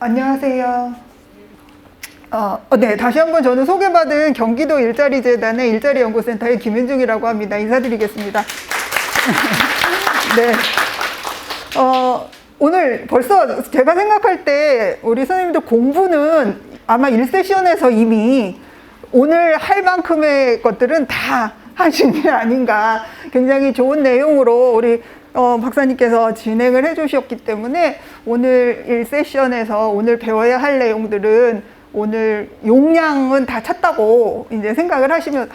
안녕하세요. 네, 다시 한번 저는 소개받은 경기도 일자리재단의 일자리연구센터의 김윤중이라고 합니다. 인사드리겠습니다. 네. 오늘 벌써 제가 생각할 때 우리 선생님들 공부는 아마 1세션에서 이미 오늘 할 만큼의 것들은 다 하신 게 아닌가. 굉장히 좋은 내용으로 우리 박사님께서 진행을 해주셨기 때문에 오늘 1세션에서 오늘 배워야 할 내용들은 오늘 용량은 다 찼다고 이제 생각을 하시면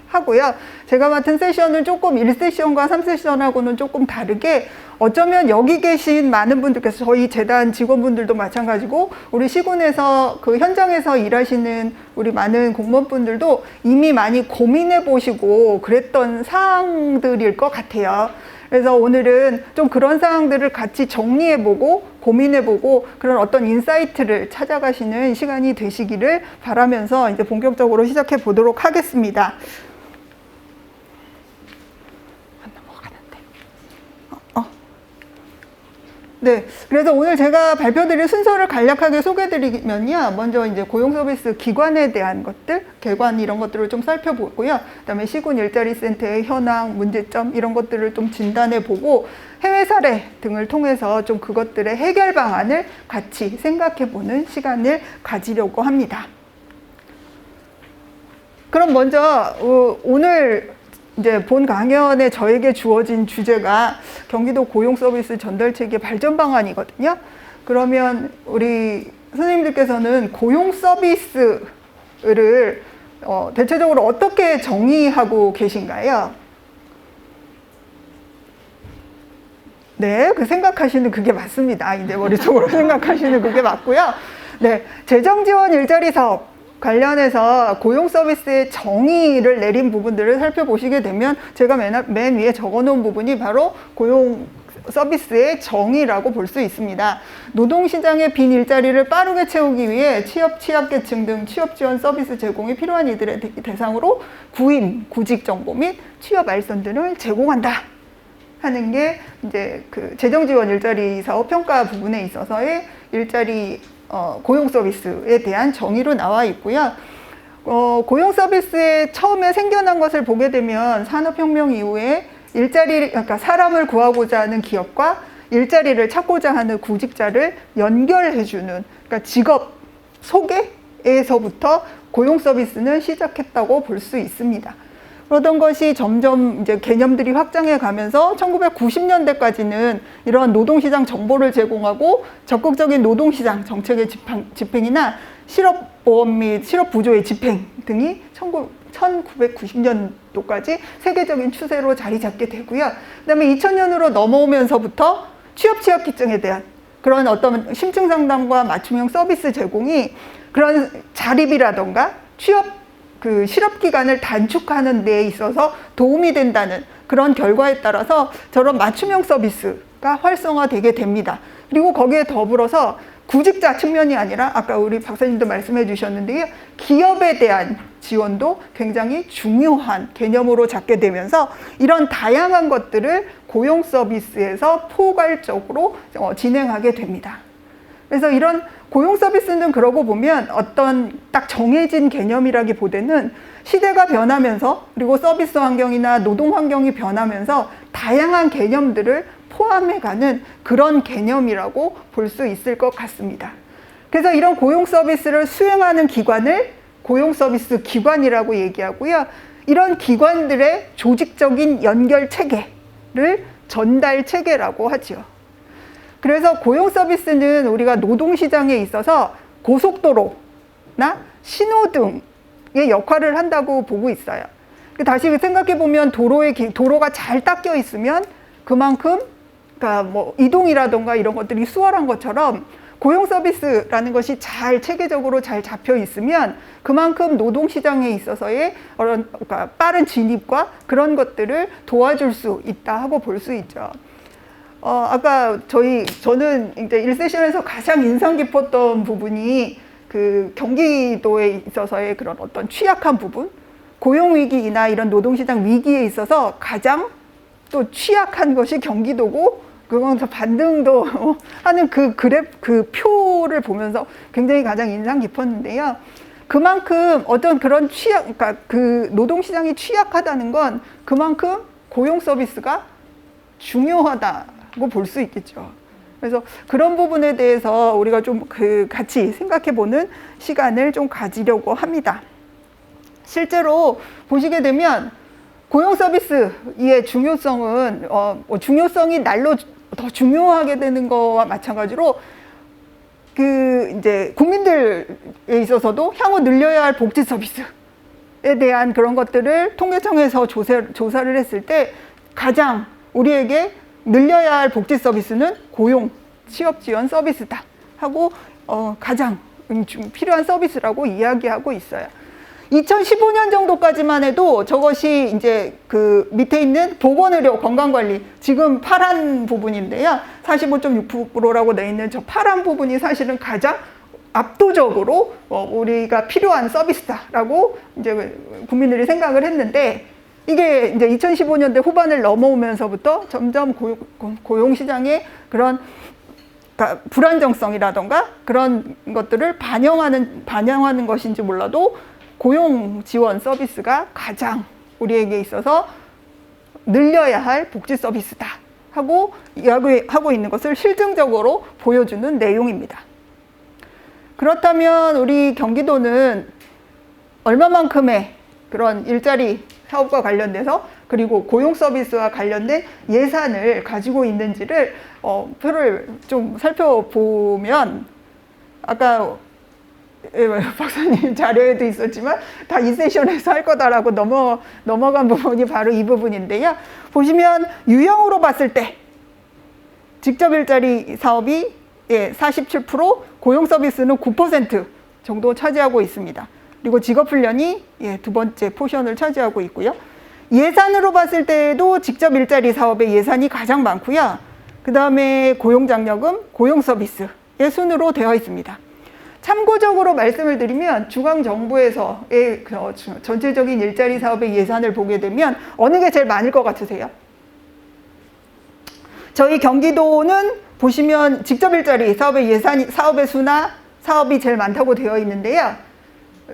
하고요. 제가 맡은 세션은 조금 1세션과 3세션하고는 조금 다르게 어쩌면 여기 계신 많은 분들께서 저희 재단 직원분들도 마찬가지고 우리 시군에서 그 현장에서 일하시는 우리 많은 공무원분들도 이미 많이 고민해 보시고 그랬던 사항들일 것 같아요. 그래서 오늘은 좀 그런 사항들을 같이 정리해보고 고민해보고 그런 어떤 인사이트를 찾아가시는 시간이 되시기를 바라면서 이제 본격적으로 시작해 보도록 하겠습니다. 네, 그래서 오늘 제가 발표드릴 순서를 간략하게 소개드리면요. 먼저 이제 고용서비스 기관에 대한 것들, 개관 이런 것들을 좀 살펴보고요. 그다음에 시군 일자리센터의 현황, 문제점 이런 것들을 좀 진단해보고 해외 사례 등을 통해서 좀 그것들의 해결 방안을 같이 생각해보는 시간을 가지려고 합니다. 그럼 먼저 오늘 이제 본 강연에 저에게 주어진 주제가 경기도 고용서비스 전달체계 발전 방안이거든요. 그러면 우리 선생님들께서는 고용서비스를 대체적으로 어떻게 정의하고 계신가요? 네, 그 생각하시는 그게 맞습니다. 이제 머릿속으로 생각하시는 그게 맞고요. 네, 재정지원 일자리 사업 관련해서 고용서비스의 정의를 내린 부분들을 살펴보시게 되면 제가 맨 위에 적어놓은 부분이 바로 고용서비스의 정의라고 볼 수 있습니다. 노동시장의 빈 일자리를 빠르게 채우기 위해 취약계층 등 취업지원 서비스 제공이 필요한 이들의 대상으로 구인, 구직 정보 및 취업 알선 등을 제공한다 하는 게 이제 그 재정지원 일자리 사업 평가 부분에 있어서의 일자리 고용 서비스에 대한 정의로 나와 있고요. 고용 서비스에 처음에 생겨난 것을 보게 되면 산업혁명 이후에 그러니까 사람을 구하고자 하는 기업과 일자리를 찾고자 하는 구직자를 연결해주는, 그러니까 직업 소개에서부터 고용 서비스는 시작했다고 볼 수 있습니다. 그러던 것이 점점 이제 개념들이 확장해 가면서 1990년대까지는 이러한 노동시장 정보를 제공하고 적극적인 노동시장 정책의 집행이나 실업보험 및 실업부조의 집행 등이 1990년도까지 세계적인 추세로 자리 잡게 되고요. 그 다음에 2000년으로 넘어오면서부터 취약계층에 대한 그런 어떤 심층 상담과 맞춤형 서비스 제공이 그런 자립이라던가 실업 기간을 단축하는 데 있어서 도움이 된다는 그런 결과에 따라서 저런 맞춤형 서비스가 활성화되게 됩니다. 그리고 거기에 더불어서 구직자 측면이 아니라 아까 우리 박사님도 말씀해 주셨는데요. 기업에 대한 지원도 굉장히 중요한 개념으로 잡게 되면서 이런 다양한 것들을 고용 서비스에서 포괄적으로 진행하게 됩니다. 그래서 이런 고용 서비스는 그러고 보면 어떤 딱 정해진 개념이라기보다는 시대가 변하면서 그리고 서비스 환경이나 노동 환경이 변하면서 다양한 개념들을 포함해가는 그런 개념이라고 볼 수 있을 것 같습니다. 그래서 이런 고용 서비스를 수행하는 기관을 고용 서비스 기관이라고 얘기하고요. 이런 기관들의 조직적인 연결 체계를 전달 체계라고 하죠. 그래서 고용 서비스는 우리가 노동시장에 있어서 고속도로나 신호등의 역할을 한다고 보고 있어요. 다시 생각해 보면 도로가 잘 닦여 있으면 그만큼 그러니까 뭐 이동이라던가 이런 것들이 수월한 것처럼 고용 서비스라는 것이 잘 체계적으로 잘 잡혀 있으면 그만큼 노동시장에 있어서의 그러니까 빠른 진입과 그런 것들을 도와줄 수 있다 하고 볼 수 있죠. 아까 저는 이제 1세션에서 가장 인상 깊었던 부분이 그 경기도에 있어서의 그런 어떤 취약한 부분, 고용위기나 이런 노동시장 위기에 있어서 가장 또 취약한 것이 경기도고 그거서 반등도 하는 그 그래프, 그 표를 보면서 굉장히 가장 인상 깊었는데요. 그만큼 어떤 그런 그러니까 그 노동시장이 취약하다는 건 그만큼 고용 서비스가 중요하다고 볼 수 있겠죠. 그래서 그런 부분에 대해서 우리가 좀 같이 생각해보는 시간을 좀 가지려고 합니다. 실제로 보시게 되면 고용 서비스의 중요성은 중요성이 날로 더 중요하게 되는 거와 마찬가지로 이제 국민들에 있어서도 향후 늘려야 할 복지 서비스에 대한 그런 것들을 통계청에서 조사를 했을 때 가장 우리에게 늘려야 할 복지 서비스는 고용, 취업 지원 서비스다 하고 가장 필요한 서비스라고 이야기하고 있어요. 2015년 정도까지만 해도 저것이 이제 그 밑에 있는 보건의료 건강관리, 지금 파란 부분인데요. 45.6%라고 돼 있는 저 파란 부분이 사실은 가장 압도적으로 우리가 필요한 서비스다라고 이제 국민들이 생각을 했는데, 이게 이제 2015년대 후반을 넘어오면서부터 점점 고용시장의 그런 불안정성이라던가 그런 것들을 반영하는 것인지 몰라도 고용 지원 서비스가 가장 우리에게 있어서 늘려야 할 복지 서비스다 하고 이야기하고 있는 것을 실증적으로 보여주는 내용입니다. 그렇다면 우리 경기도는 얼마만큼의 그런 일자리 사업과 관련돼서 그리고 고용 서비스와 관련된 예산을 가지고 있는지를 표를 좀 살펴보면, 아까 박사님 자료에도 있었지만 다 이 세션에서 할 거다라고 넘어간 부분이 바로 이 부분인데요. 보시면 유형으로 봤을 때 직접 일자리 사업이 47%, 고용 서비스는 9% 정도 차지하고 있습니다. 그리고 직업훈련이 두 번째 포션을 차지하고 있고요. 예산으로 봤을 때도 직접 일자리 사업의 예산이 가장 많고요. 그 다음에 고용장려금, 고용 서비스의 순으로 되어 있습니다. 참고적으로 말씀을 드리면 중앙정부에서의 전체적인 일자리 사업의 예산을 보게 되면 어느 게 제일 많을 것 같으세요? 저희 경기도는 보시면 직접 일자리 사업의 예산이, 사업의 수나 사업이 제일 많다고 되어 있는데요.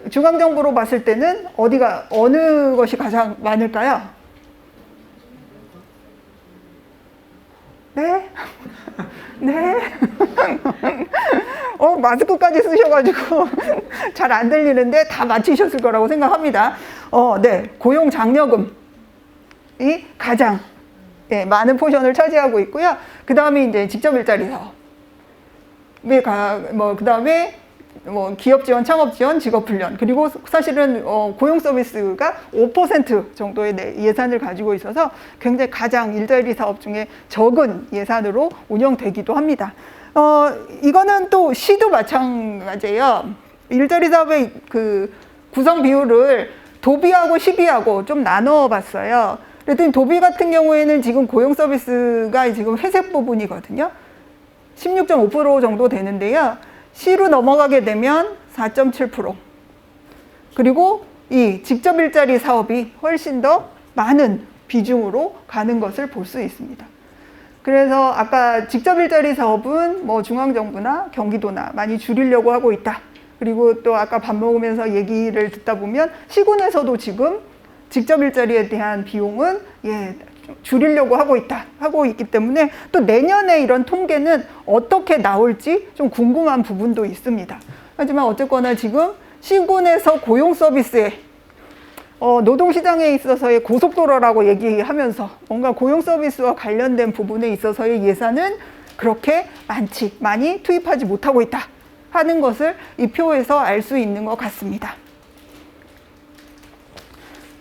중앙정부로 봤을 때는 어느 것이 가장 많을까요? 네? 네? 마스크까지 쓰셔가지고 잘 안 들리는데 다 맞히셨을 거라고 생각합니다. 네. 고용장려금이 가장 많은 포션을 차지하고 있고요. 그 다음에 이제 직접 일자리 사업. 그 다음에 기업 지원, 창업 지원, 직업 훈련, 그리고 사실은 고용 서비스가 5% 정도의 예산을 가지고 있어서 굉장히 가장 일자리 사업 중에 적은 예산으로 운영되기도 합니다. 이거는 또 시도 마찬가지예요. 일자리 사업의 그 구성 비율을 도비하고 시비하고 좀 나눠봤어요. 그랬더니 도비 같은 경우에는 지금 고용 서비스가 지금 회색 부분이거든요. 16.5% 정도 되는데요. C로 넘어가게 되면 4.7%. 그리고 이 직접 일자리 사업이 훨씬 더 많은 비중으로 가는 것을 볼 수 있습니다. 그래서 아까 직접 일자리 사업은 중앙정부나 경기도나 많이 줄이려고 하고 있다. 그리고 또 아까 밥 먹으면서 얘기를 듣다 보면 시군에서도 지금 직접 일자리에 대한 비용은 줄이려고 하고 있기 때문에 또 내년에 이런 통계는 어떻게 나올지 좀 궁금한 부분도 있습니다. 하지만 어쨌거나 지금 시군에서 고용 서비스에 노동시장에 있어서의 고속도로라고 얘기하면서 뭔가 고용 서비스와 관련된 부분에 있어서의 예산은 그렇게 많이 투입하지 못하고 있다 하는 것을 이 표에서 알 수 있는 것 같습니다.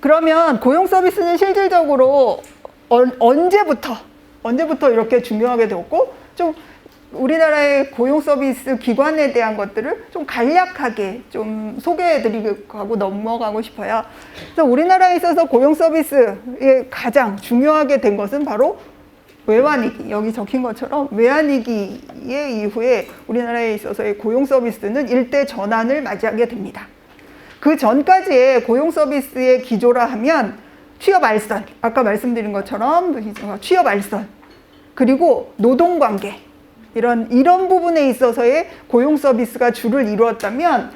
그러면 고용 서비스는 실질적으로 언제부터 이렇게 중요하게 되었고, 좀 우리나라의 고용 서비스 기관에 대한 것들을 좀 간략하게 좀 소개해드리고 넘어가고 싶어요. 그래서 우리나라에 있어서 고용 서비스에 가장 중요하게 된 것은 바로 외환위기, 여기 적힌 것처럼 외환위기의 이후에 우리나라에 있어서의 고용 서비스는 일대 전환을 맞이하게 됩니다. 그 전까지의 고용 서비스의 기조라 하면 취업 알선, 아까 말씀드린 것처럼 취업 알선, 그리고 노동관계 이런 부분에 있어서의 고용 서비스가 주를 이루었다면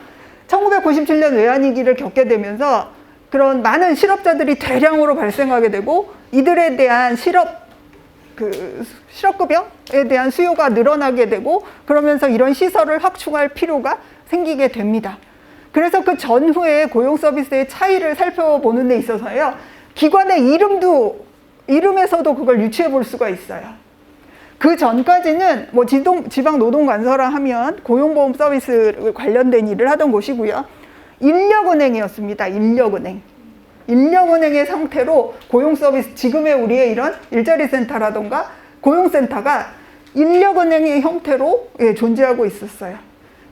1997년 외환위기를 겪게 되면서 그런 많은 실업자들이 대량으로 발생하게 되고 이들에 대한 실업급여에 대한 수요가 늘어나게 되고 그러면서 이런 시설을 확충할 필요가 생기게 됩니다. 그래서 그 전후에 고용 서비스의 차이를 살펴보는 데 있어서요. 기관의 이름에서도 그걸 유추해 볼 수가 있어요. 그 전까지는 뭐 지방노동관서라 하면 고용보험 서비스 관련된 일을 하던 곳이고요. 인력은행이었습니다. 인력은행의 상태로 고용 서비스, 지금의 우리의 이런 일자리 센터라던가 고용센터가 인력은행의 형태로 존재하고 있었어요.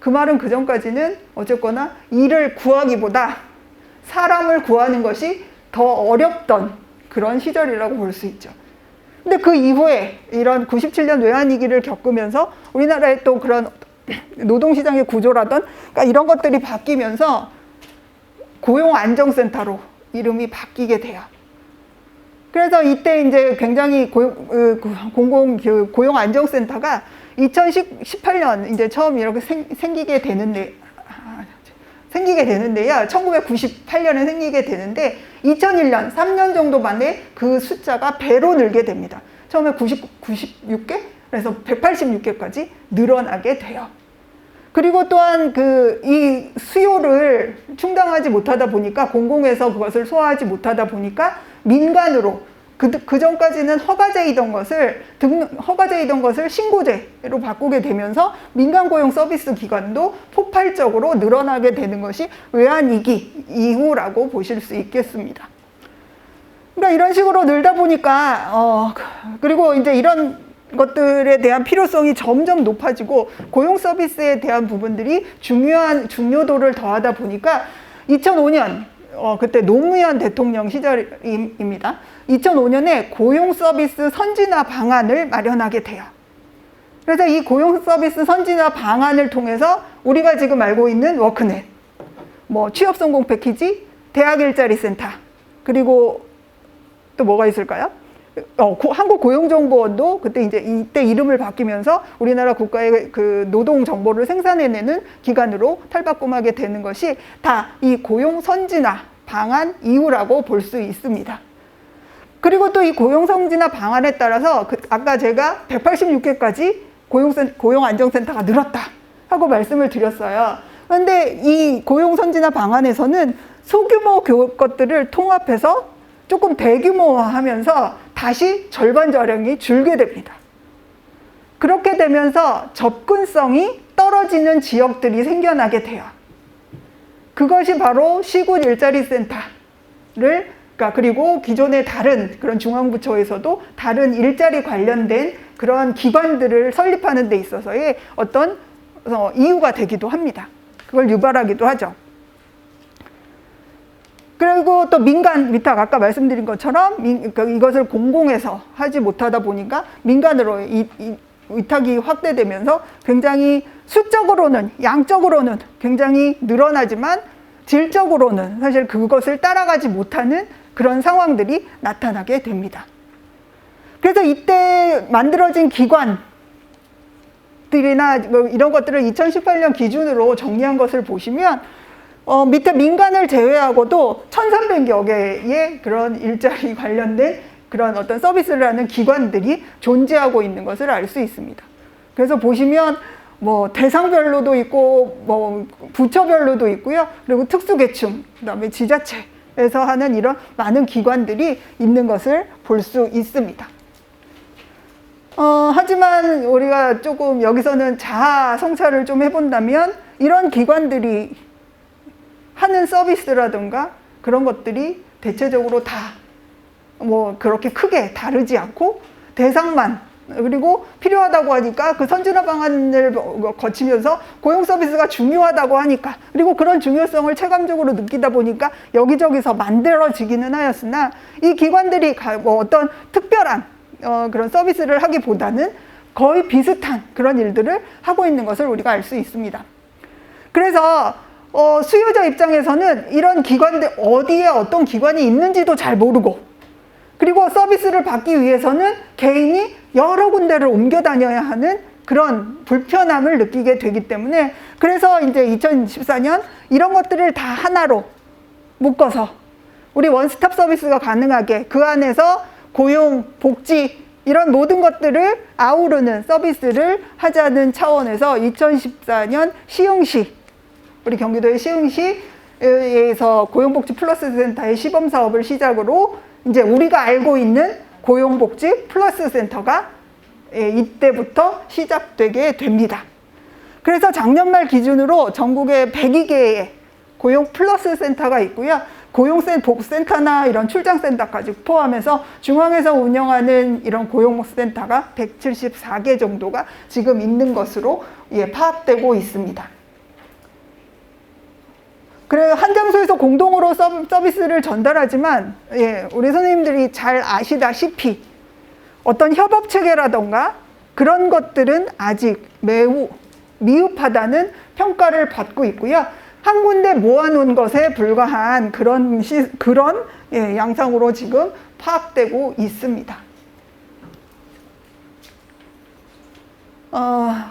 그 말은 그 전까지는 어쨌거나 일을 구하기보다 사람을 구하는 것이 더 어렵던 그런 시절이라고 볼 수 있죠. 근데 그 이후에 이런 97년 외환위기를 겪으면서 우리나라의 또 그런 노동시장의 구조라던 그러니까 이런 것들이 바뀌면서 고용안정센터로 이름이 바뀌게 돼요. 그래서 이때 이제 굉장히 고용안정센터가 2018년 이제 처음 이렇게 생기게 되는데요. 1998년에 생기게 되는데 2001년, 3년 정도 만에 그 숫자가 배로 늘게 됩니다. 처음에 96개, 그래서 186개까지 늘어나게 돼요. 그리고 또한 이 수요를 충당하지 못하다 보니까 공공에서 그것을 소화하지 못하다 보니까 민간으로 그 전까지는 허가제이던 것을 신고제로 바꾸게 되면서 민간 고용 서비스 기관도 폭발적으로 늘어나게 되는 것이 외환위기 이후라고 보실 수 있겠습니다. 그러니까 이런 식으로 늘다 보니까 그리고 이제 이런 것들에 대한 필요성이 점점 높아지고 고용 서비스에 대한 부분들이 중요도를 더하다 보니까 2005년 그때 노무현 대통령 시절입니다. 2005년에 고용 서비스 선진화 방안을 마련하게 돼요. 그래서 이 고용 서비스 선진화 방안을 통해서 우리가 지금 알고 있는 워크넷, 뭐 취업 성공 패키지, 대학 일자리 센터, 그리고 또 뭐가 있을까요? 한국고용정보원도 이때 이름을 바뀌면서 우리나라 국가의 그 노동 정보를 생산해내는 기관으로 탈바꿈하게 되는 것이 다 이 고용 선진화 방안 이후라고 볼 수 있습니다. 그리고 또 이 고용 선진화 방안에 따라서 아까 제가 186개까지 고용안정센터가 늘었다 하고 말씀을 드렸어요. 그런데 이 고용 선진화 방안에서는 소규모 것들을 통합해서 조금 대규모화하면서 다시 절반가량이 줄게 됩니다. 그렇게 되면서 접근성이 떨어지는 지역들이 생겨나게 돼요. 그것이 바로 시군 일자리 센터를 그리고 기존의 다른 그런 중앙부처에서도 다른 일자리 관련된 그러한 기관들을 설립하는 데 있어서의 어떤 이유가 되기도 합니다. 그걸 유발하기도 하죠. 그리고 또 민간 위탁, 아까 말씀드린 것처럼 이것을 공공에서 하지 못하다 보니까 민간으로 위탁이 확대되면서 굉장히 수적으로는, 양적으로는 굉장히 늘어나지만 질적으로는 사실 그것을 따라가지 못하는 그런 상황들이 나타나게 됩니다. 그래서 이때 만들어진 기관들이나 이런 것들을 2018년 기준으로 정리한 것을 보시면 밑에 민간을 제외하고도 1,300여 개의 그런 일자리 관련된 그런 어떤 서비스를 하는 기관들이 존재하고 있는 것을 알 수 있습니다. 그래서 보시면 뭐 대상별로도 있고 뭐 부처별로도 있고요. 그리고 특수계층, 그다음에 지자체에서 하는 이런 많은 기관들이 있는 것을 볼 수 있습니다. 하지만 우리가 조금 여기서는 자아 성찰을 좀 해본다면 이런 기관들이 하는 서비스라든가 그런 것들이 대체적으로 다 뭐 그렇게 크게 다르지 않고 대상만 그리고 필요하다고 하니까 그 선진화 방안을 거치면서 고용 서비스가 중요하다고 하니까 그리고 그런 중요성을 체감적으로 느끼다 보니까 여기저기서 만들어지기는 하였으나 이 기관들이 뭐 어떤 특별한 그런 서비스를 하기보다는 거의 비슷한 그런 일들을 하고 있는 것을 우리가 알 수 있습니다. 그래서 수요자 입장에서는 이런 기관들 어디에 어떤 기관이 있는지도 잘 모르고 그리고 서비스를 받기 위해서는 개인이 여러 군데를 옮겨 다녀야 하는 그런 불편함을 느끼게 되기 때문에, 그래서 이제 2014년 이런 것들을 다 하나로 묶어서 우리 원스톱 서비스가 가능하게 그 안에서 고용, 복지 이런 모든 것들을 아우르는 서비스를 하자는 차원에서 2014년 시흥시, 우리 경기도의 시흥시에서 고용복지 플러스 센터의 시범 사업을 시작으로 이제 우리가 알고 있는 고용복지 플러스 센터가 이때부터 시작되게 됩니다. 그래서 작년 말 기준으로 전국에 102개의 고용 플러스 센터가 있고요. 고용복센터나 이런 출장센터까지 포함해서 중앙에서 운영하는 이런 고용센터가 174개 정도가 지금 있는 것으로 파악되고 있습니다. 그래서 한 장소에서 공동으로 서비스를 전달하지만 우리 선생님들이 잘 아시다시피 어떤 협업 체계라던가 그런 것들은 아직 매우 미흡하다는 평가를 받고 있고요. 한 군데 모아놓은 것에 불과한 그런 양상으로 지금 파악되고 있습니다.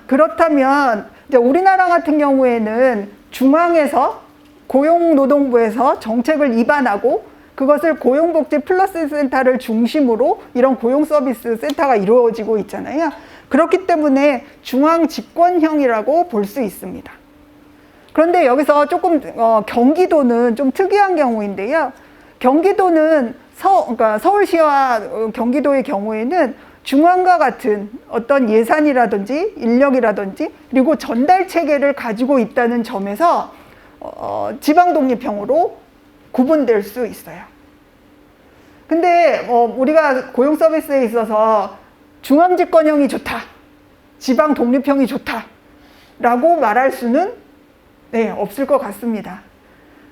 그렇다면 이제 우리나라 같은 경우에는 중앙에서 고용노동부에서 정책을 입안하고 그것을 고용복지 플러스 센터를 중심으로 이런 고용 서비스 센터가 이루어지고 있잖아요. 그렇기 때문에 중앙 집권형이라고 볼 수 있습니다. 그런데 여기서 조금 경기도는 좀 특이한 경우인데요. 경기도는 그러니까 서울시와 경기도의 경우에는 중앙과 같은 어떤 예산이라든지 인력이라든지 그리고 전달 체계를 가지고 있다는 점에서 지방 독립형으로 구분될 수 있어요. 근데 우리가 고용 서비스에 있어서 중앙 집권형이 좋다, 지방 독립형이 좋다라고 말할 수는 없을 것 같습니다.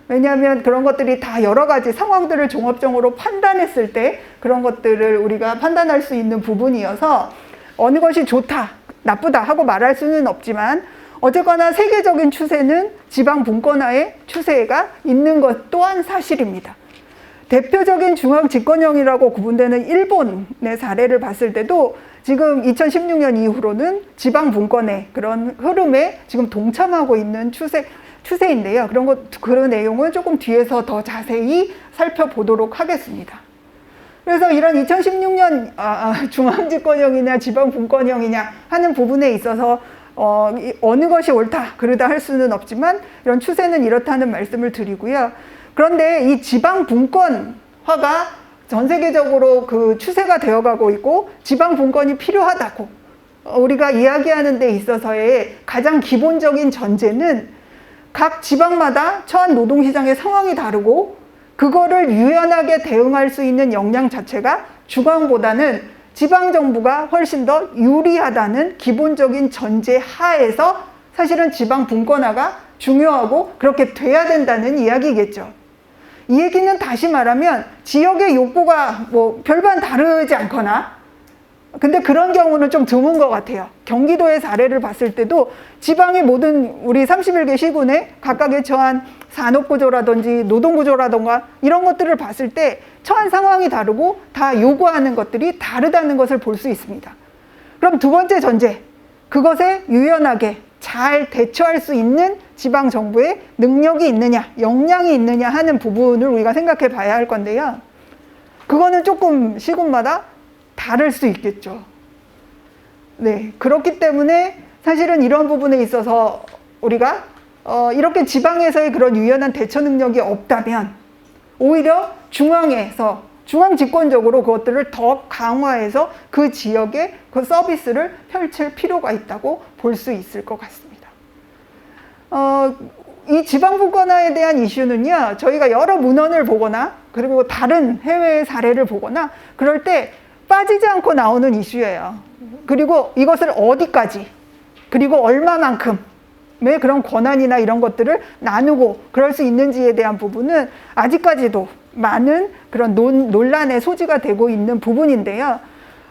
왜냐하면 그런 것들이 다 여러 가지 상황들을 종합적으로 판단했을 때 그런 것들을 우리가 판단할 수 있는 부분이어서 어느 것이 좋다, 나쁘다 하고 말할 수는 없지만 어쨌거나 세계적인 추세는 지방 분권화의 추세가 있는 것 또한 사실입니다. 대표적인 중앙 집권형이라고 구분되는 일본의 사례를 봤을 때도 지금 2016년 이후로는 지방 분권의 그런 흐름에 지금 동참하고 있는 추세인데요. 그런 내용은 조금 뒤에서 더 자세히 살펴보도록 하겠습니다. 그래서 이런 2016년 중앙 집권형이냐 지방 분권형이냐 하는 부분에 있어서 어느 것이 옳다 그르다 할 수는 없지만 이런 추세는 이렇다는 말씀을 드리고요. 그런데 이 지방 분권화가 전 세계적으로 그 추세가 되어가고 있고 지방 분권이 필요하다고 우리가 이야기하는 데 있어서의 가장 기본적인 전제는 각 지방마다 처한 노동시장의 상황이 다르고 그거를 유연하게 대응할 수 있는 역량 자체가 중앙보다는 지방정부가 훨씬 더 유리하다는 기본적인 전제 하에서 사실은 지방 분권화가 중요하고 그렇게 돼야 된다는 이야기겠죠. 이 얘기는 다시 말하면 지역의 욕구가 별반 다르지 않거나 근데 그런 경우는 좀 드문 것 같아요. 경기도의 사례를 봤을 때도 지방의 모든 우리 31개 시군에 각각의 처한 산업구조라든지 노동구조라든가 이런 것들을 봤을 때 처한 상황이 다르고 다 요구하는 것들이 다르다는 것을 볼 수 있습니다. 그럼 두 번째 전제, 그것에 유연하게 잘 대처할 수 있는 지방정부의 능력이 있느냐, 역량이 있느냐 하는 부분을 우리가 생각해 봐야 할 건데요. 그거는 조금 시군마다 다를 수 있겠죠. 그렇기 때문에 사실은 이런 부분에 있어서 우리가 이렇게 지방에서의 그런 유연한 대처 능력이 없다면 오히려 중앙에서 중앙 집권적으로 그것들을 더 강화해서 그 지역에 그 서비스를 펼칠 필요가 있다고 볼 수 있을 것 같습니다. 이 지방 분권화에 대한 이슈는요, 저희가 여러 문헌을 보거나 그리고 다른 해외의 사례를 보거나 그럴 때 빠지지 않고 나오는 이슈예요. 그리고 이것을 어디까지 그리고 얼마만큼의 그런 권한이나 이런 것들을 나누고 그럴 수 있는지에 대한 부분은 아직까지도 많은 그런 논란의 소지가 되고 있는 부분인데요.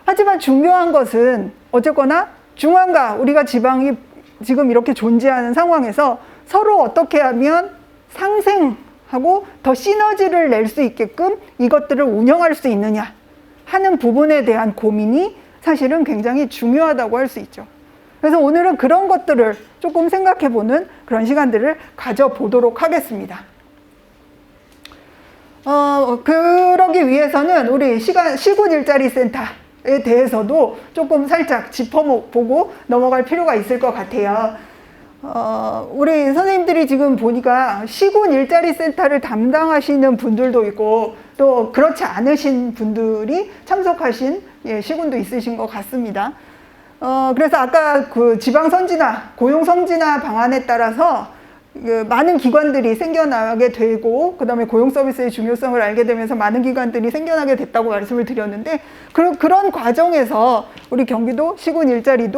하지만 중요한 것은 어쨌거나 중앙과 우리가 지방이 지금 이렇게 존재하는 상황에서 서로 어떻게 하면 상생하고 더 시너지를 낼 수 있게끔 이것들을 운영할 수 있느냐 하는 부분에 대한 고민이 사실은 굉장히 중요하다고 할 수 있죠. 그래서 오늘은 그런 것들을 조금 생각해보는 그런 시간들을 가져보도록 하겠습니다. 그러기 위해서는 우리 시군 일자리 센터에 대해서도 조금 살짝 짚어보고 넘어갈 필요가 있을 것 같아요. 우리 선생님들이 지금 보니까 시군 일자리 센터를 담당하시는 분들도 있고 또 그렇지 않으신 분들이 참석하신 시군도 있으신 것 같습니다. 그래서 아까 그 지방 선진화, 고용 선진화 방안에 따라서 많은 기관들이 생겨나게 되고 그다음에 고용 서비스의 중요성을 알게 되면서 많은 기관들이 생겨나게 됐다고 말씀을 드렸는데 그런 과정에서 우리 경기도 시군 일자리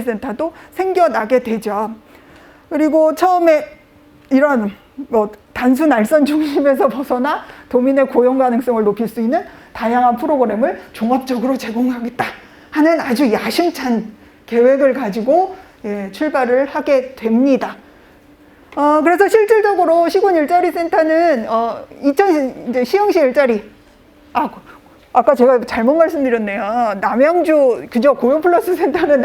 센터도 생겨나게 되죠. 그리고 처음에 이런 단순 알선 중심에서 벗어나 도민의 고용 가능성을 높일 수 있는 다양한 프로그램을 종합적으로 제공하겠다 하는 아주 야심찬 계획을 가지고 출발을 하게 됩니다. 그래서 실질적으로 시군 일자리 센터는 이제 시흥시 일자리 아까 제가 잘못 말씀드렸네요. 남양주 그죠? 고용 플러스 센터는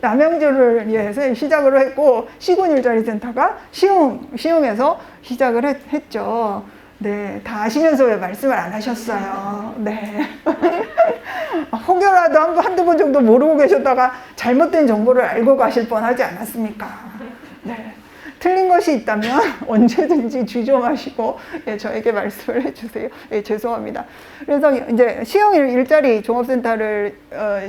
남양주를 시작을 했고 시군 일자리 센터가 시흥에서 시작을 했죠. 네, 다 아시면서 왜 말씀을 안 하셨어요? 네. 혹여라도 한두 번 정도 모르고 계셨다가 잘못된 정보를 알고 가실 뻔하지 않았습니까? 네. 틀린 것이 있다면 언제든지 주저마시고 저에게 말씀을 해주세요. 죄송합니다. 그래서 이제 시흥 일자리 종합센터를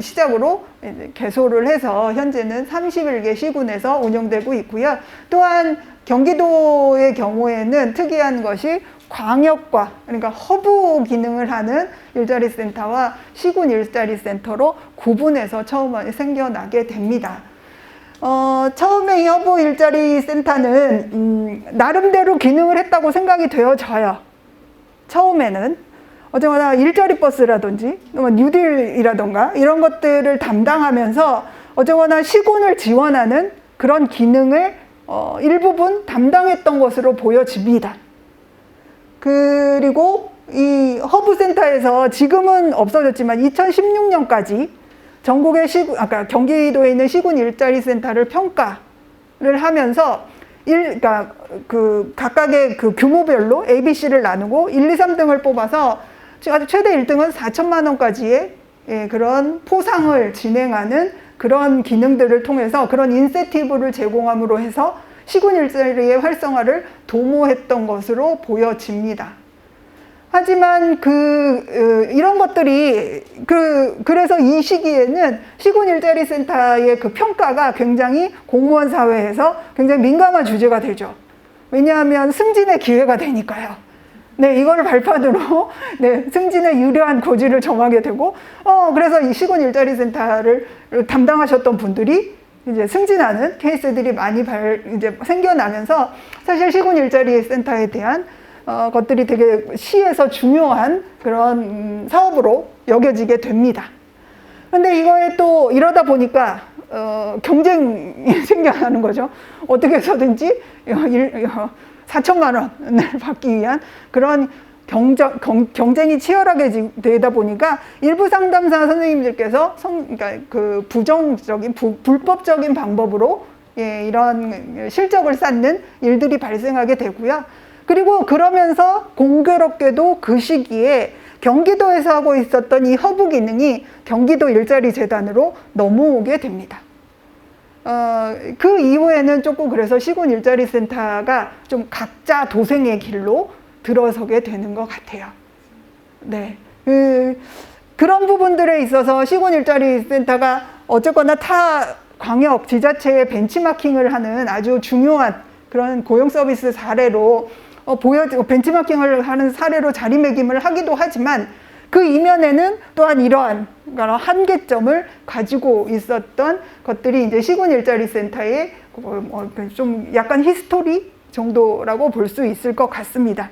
시작으로 개소를 해서 현재는 31개 시군에서 운영되고 있고요. 또한 경기도의 경우에는 특이한 것이 광역과 그러니까 허브 기능을 하는 일자리 센터와 시군 일자리 센터로 구분해서 처음 생겨나게 됩니다. 처음에 허브 일자리 센터는 나름대로 기능을 했다고 생각이 되어져요. 처음에는 어쩌거나 일자리 버스라든지 뉴딜이라던가 이런 것들을 담당하면서 어쩌거나 시군을 지원하는 그런 기능을 일부분 담당했던 것으로 보여집니다. 그리고 이 허브센터에서 지금은 없어졌지만 2016년까지 전국의 아까 경기도에 있는 시군 일자리 센터를 평가를 하면서 그러니까 그 각각의 그 규모별로 ABC를 나누고 1, 2, 3등을 뽑아서 최대 1등은 4천만 원까지의 그런 포상을 진행하는 그런 기능들을 통해서 그런 인센티브를 제공함으로 해서 시군 일자리의 활성화를 도모했던 것으로 보여집니다. 하지만 이런 것들이 그래서 이 시기에는 시군 일자리 센터의 그 평가가 굉장히 공무원 사회에서 굉장히 민감한 주제가 되죠. 왜냐하면 승진의 기회가 되니까요. 네, 이걸 발판으로 승진에 유리한 고지를 정하게 되고 그래서 이 시군 일자리 센터를 담당하셨던 분들이 이제 승진하는 케이스들이 많이 이제 생겨나면서 사실 시군 일자리 센터에 대한 것들이 되게 시에서 중요한 그런 사업으로 여겨지게 됩니다. 그런데 이거에 또 이러다 보니까 경쟁이 생겨나는 거죠. 어떻게 해서든지 4천만 원을 받기 위한 그런 경쟁이 치열하게 되다 보니까 일부 상담사 선생님들께서 그러니까 그 불법적인 방법으로 이런 실적을 쌓는 일들이 발생하게 되고요. 그리고 그러면서 공교롭게도 그 시기에 경기도에서 하고 있었던 이 허브 기능이 경기도 일자리 재단으로 넘어오게 됩니다. 그 이후에는 조금 그래서 시군 일자리 센터가 좀 각자 도생의 길로 들어서게 되는 것 같아요. 네. 그런 부분들에 있어서 시군 일자리 센터가 어쨌거나 타 광역 지자체의 벤치마킹을 하는 아주 중요한 그런 고용 서비스 사례로 벤치마킹을 하는 사례로 자리매김을 하기도 하지만 그 이면에는 또한 이러한 한계점을 가지고 있었던 것들이 이제 시군 일자리 센터의 좀 약간 히스토리 정도라고 볼 수 있을 것 같습니다.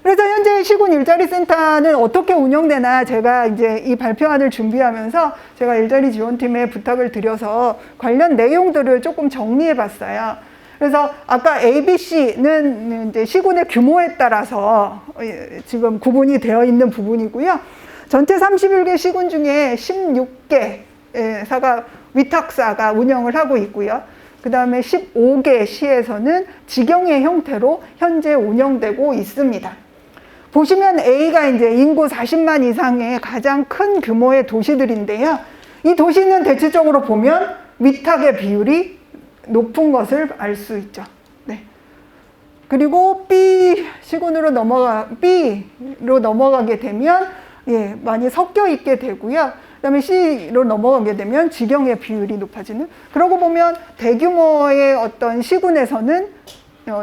그래서 현재 시군 일자리 센터는 어떻게 운영되나 제가 이제 이 발표안을 준비하면서 제가 일자리 지원팀에 부탁을 드려서 관련 내용들을 조금 정리해 봤어요. 그래서 아까 ABC는 이제 시군의 규모에 따라서 지금 구분이 되어 있는 부분이고요. 전체 31개 시군 중에 16개 사가 위탁사가 운영을 하고 있고요. 그 다음에 15개 시에서는 직영의 형태로 현재 운영되고 있습니다. 보시면 A가 이제 인구 40만 이상의 가장 큰 규모의 도시들인데요. 이 도시는 대체적으로 보면 위탁의 비율이 높은 것을 알 수 있죠. 네. 그리고 B 시군으로 B로 넘어가게 되면 많이 섞여 있게 되고요. 그다음에 C로 넘어가게 되면 직영의 비율이 높아지는. 그러고 보면 대규모의 어떤 시군에서는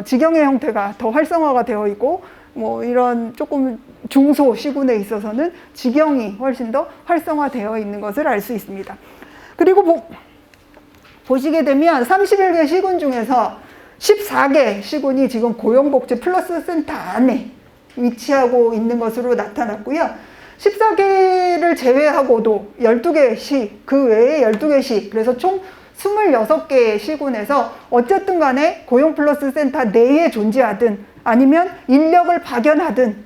직영의 형태가 더 활성화가 되어 있고, 뭐 이런 조금 중소 시군에 있어서는 직영이 훨씬 더 활성화되어 있는 것을 알 수 있습니다. 그리고 보시게 되면 31개 시군 중에서 14개 시군이 지금 고용복지 플러스 센터 안에 위치하고 있는 것으로 나타났고요. 14개를 제외하고도 12개 시, 그 외에 12개 시, 그래서 총 26개의 시군에서 어쨌든 간에 고용 플러스 센터 내에 존재하든 아니면 인력을 파견하든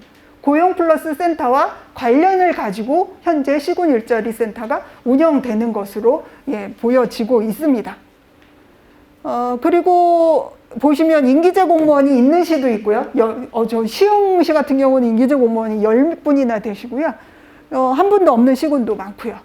고용 플러스 센터와 관련을 가지고 현재 시군 일자리 센터가 운영되는 것으로 보여지고 있습니다. 그리고 보시면 임기제 공무원이 있는 시도 있고요. 저 시흥시 같은 경우는 임기제 공무원이 10분이나 되시고요. 한 분도 없는 시군도 많고요.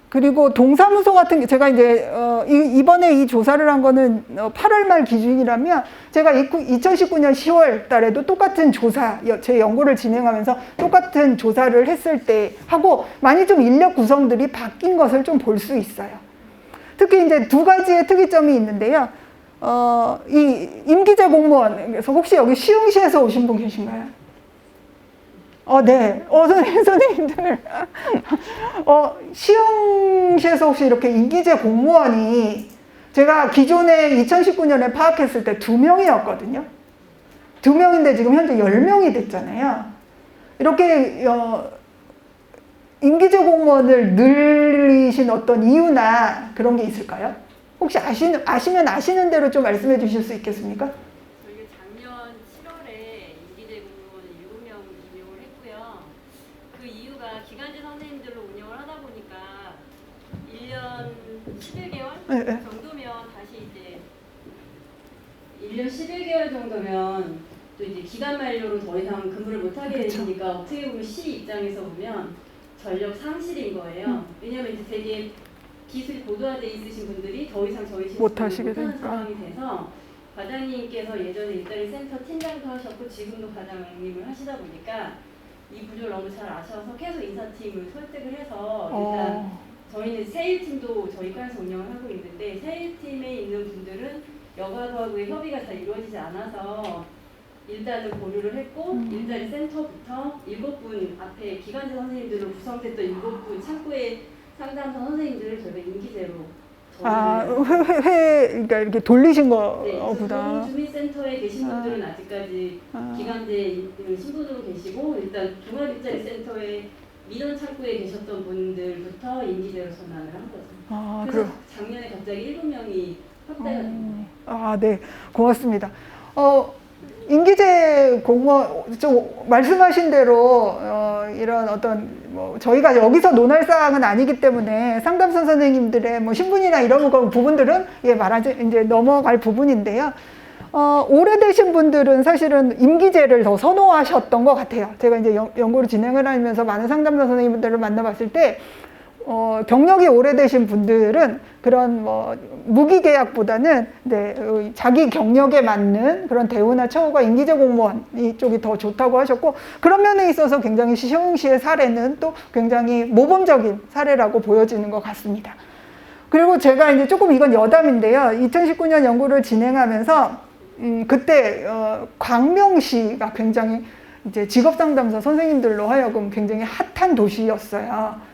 그리고 동사무소 같은 게 제가 이제 이번에 이 조사를 한 거는 8월 말 기준이라면 제가 2019년 10월 달에도 똑같은 조사, 제 연구를 진행하면서 똑같은 조사를 했을 때 하고 많이 좀 인력 구성들이 바뀐 것을 좀 볼 수 있어요. 특히 이제 두 가지의 특이점이 있는데요. 이 임기제 공무원, 그래서 혹시 여기 시흥시에서 오신 분 계신가요? 네. 선생님들. 시흥시에서 혹시 이렇게 임기제 공무원이 제가 기존에 2019년에 파악했을 때 2명이었거든요. 2명인데 지금 현재 10명이 됐잖아요. 이렇게, 임기제 공무원을 늘리신 어떤 이유나 그런 게 있을까요? 혹시 아시면 아시는 대로 좀 말씀해 주실 수 있겠습니까? 저희가 작년 7월에 임기제 공무원을 7명 임용을 했고요. 그 이유가 기간제 선생님들로 운영을 하다 보니까 1년 11개월 정도면 다시 이제 1년 11개월 정도면 또 이제 기간 만료로 더 이상 근무를 못하게 되니까 어떻게 보면 시 입장에서 보면 전력 상실인 거예요. 왜냐하면 이제 되게 기술이 고도화돼 있으신 분들이 더 이상 저희 시스템을 못하시게 못하는 되니까. 상황이 돼서 과장님께서 예전에 일자리 센터 팀장도 하셨고 지금도 과장님을 하시다 보니까 이 구조를 너무 잘 아셔서 계속 인사팀을 설득을 해서 일단 저희는 세일팀도 저희 과에서 운영을 하고 있는데 세일팀에 있는 분들은 여가부하고의 협의가 잘 이루어지지 않아서 일단은 보류를 했고 일자리 센터부터 7분 앞에 기간제 선생님들로 구성됐던 7분 창구에 상담사 선생님들을 저희가 임기제로 그러니까 이렇게 돌리신 거구나. 주민센터에 계신 분들은 아직까지 기간제 신분으로 계시고 일단 종합일자리센터에 민원 창구에 계셨던 분들부터 임기제로 전환을 한 거죠. 그래서 작년에 갑자기 7명이 확대가 된 거예요. 네. 고맙습니다. 임기제 공무원, 말씀하신 대로, 이런 어떤, 저희가 여기서 논할 사항은 아니기 때문에 상담사 선생님들의 신분이나 이런 부분들은, 이제 넘어갈 부분인데요. 오래되신 분들은 사실은 임기제를 더 선호하셨던 것 같아요. 제가 이제 연구를 진행을 하면서 많은 상담사 선생님들을 만나봤을 때, 경력이 오래되신 분들은 그런 무기계약보다는 자기 경력에 맞는 그런 대우나 처우가 임기제 공무원 이쪽이 더 좋다고 하셨고, 그런 면에 있어서 굉장히 시흥시의 사례는 또 굉장히 모범적인 사례라고 보여지는 것 같습니다. 그리고 제가 이제 조금 이건 여담인데요. 2019년 연구를 진행하면서 그때 광명시가 굉장히 이제 직업상담사 선생님들로 하여금 굉장히 핫한 도시였어요.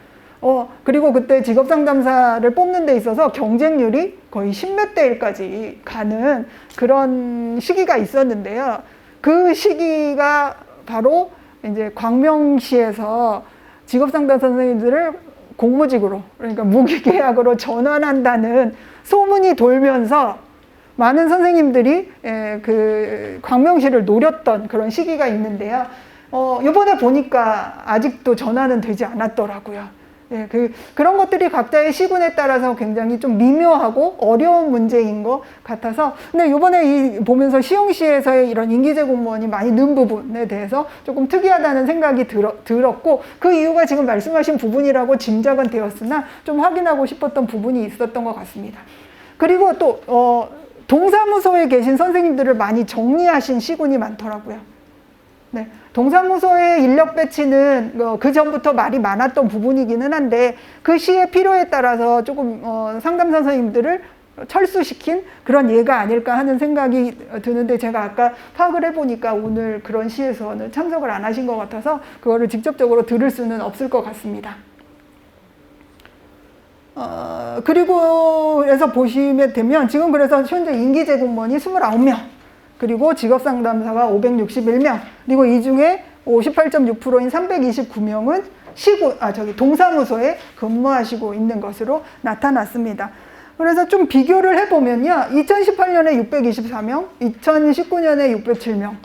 그리고 그때 직업상담사를 뽑는 데 있어서 경쟁률이 거의 10몇 대 1까지 가는 그런 시기가 있었는데요. 그 시기가 바로 이제 광명시에서 직업상담사 선생님들을 공무직으로, 그러니까 무기계약으로 전환한다는 소문이 돌면서 많은 선생님들이 그 광명시를 노렸던 그런 시기가 있는데요. 이번에 보니까 아직도 전환은 되지 않았더라고요. 예, 그런 것들이 각자의 시군에 따라서 굉장히 좀 미묘하고 어려운 문제인 것 같아서, 근데 이번에 보면서 시흥시에서의 이런 인기제 공무원이 많이 는 부분에 대해서 조금 특이하다는 생각이 들었고, 그 이유가 지금 말씀하신 부분이라고 짐작은 되었으나 좀 확인하고 싶었던 부분이 있었던 것 같습니다. 그리고 또 동사무소에 계신 선생님들을 많이 정리하신 시군이 많더라고요. 네, 동사무소의 인력 배치는 그 전부터 말이 많았던 부분이기는 한데, 그 시의 필요에 따라서 조금 상담 선생님들을 철수시킨 그런 예가 아닐까 하는 생각이 드는데, 제가 아까 파악을 해보니까 오늘 그런 시에서는 참석을 안 하신 것 같아서 그거를 직접적으로 들을 수는 없을 것 같습니다. 그리고 그래서 보시면 되면 지금 그래서 현재 임기제 공무원이 29명, 그리고 직업상담사가 561명, 그리고 이 중에 58.6%인 329명은 동사무소에 근무하시고 있는 것으로 나타났습니다. 그래서 좀 비교를 해보면요. 2018년에 624명, 2019년에 607명,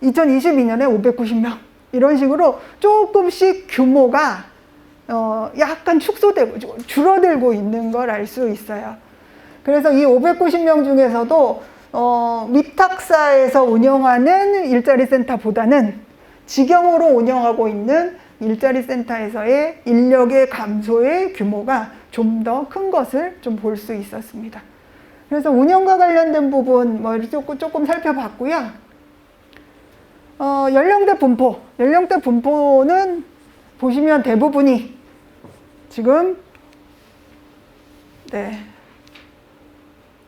2022년에 590명, 이런 식으로 조금씩 규모가 약간 축소되고 줄어들고 있는 걸 알 수 있어요. 그래서 이 590명 중에서도 위탁사에서 운영하는 일자리 센터보다는 직영으로 운영하고 있는 일자리 센터에서의 인력의 감소의 규모가 좀 더 큰 것을 좀 볼 수 있었습니다. 그래서 운영과 관련된 부분 조금 살펴봤고요. 연령대 분포는 보시면 대부분이 지금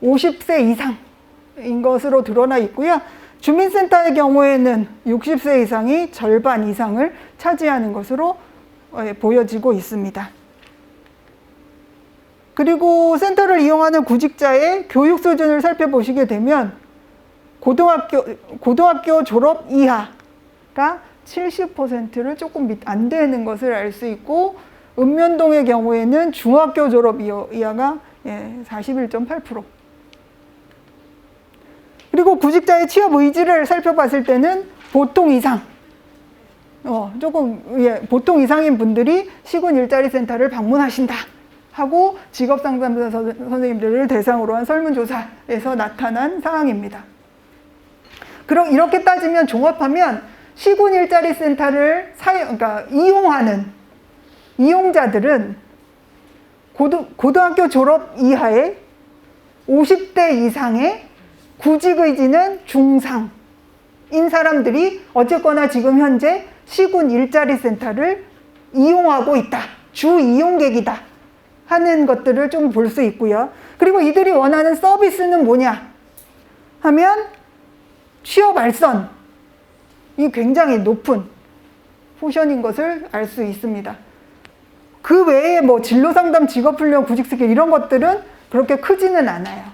50세 이상인 것으로 드러나 있고요. 주민센터의 경우에는 60세 이상이 절반 이상을 차지하는 것으로 보여지고 있습니다. 그리고 센터를 이용하는 구직자의 교육 수준을 살펴보시게 되면 고등학교 졸업 이하가 70%를 조금 안 되는 것을 알 수 있고, 읍면동의 경우에는 중학교 졸업 이하가 41.8%. 그리고 구직자의 취업 의지를 살펴봤을 때는 보통 이상, 보통 이상인 분들이 시군 일자리 센터를 방문하신다 하고 직업상담사 선생님들을 대상으로 한 설문조사에서 나타난 상황입니다. 그럼 이렇게 따지면 종합하면 시군 일자리 센터를 이용하는 이용자들은 고등학교 졸업 이하의 50대 이상의 구직 의지는 중상인 사람들이 어쨌거나 지금 현재 시군 일자리 센터를 이용하고 있다, 주 이용객이다 하는 것들을 좀 볼 수 있고요. 그리고 이들이 원하는 서비스는 뭐냐 하면 취업 알선이 굉장히 높은 포션인 것을 알 수 있습니다. 그 외에 진로상담, 직업훈련, 구직스킬 이런 것들은 그렇게 크지는 않아요.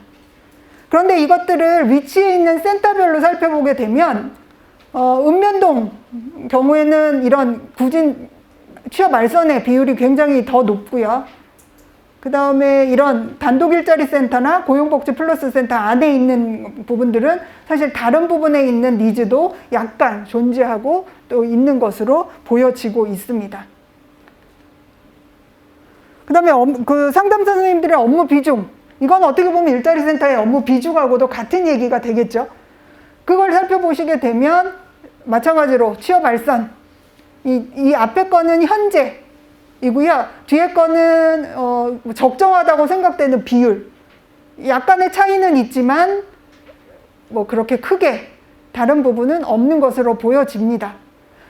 그런데 이것들을 위치해 있는 센터별로 살펴보게 되면 읍면동 경우에는 이런 취업 알선의 비율이 굉장히 더 높고요. 그 다음에 이런 단독 일자리 센터나 고용복지 플러스 센터 안에 있는 부분들은 사실 다른 부분에 있는 니즈도 약간 존재하고 또 있는 것으로 보여지고 있습니다. 그 다음에 그 상담 선생님들의 업무 비중, 이건 어떻게 보면 일자리 센터의 업무 비중하고도 같은 얘기가 되겠죠. 그걸 살펴보시게 되면 마찬가지로 취업 알선, 이 앞에 거는 현재이고요. 뒤에 거는 적정하다고 생각되는 비율. 약간의 차이는 있지만 그렇게 크게 다른 부분은 없는 것으로 보여집니다.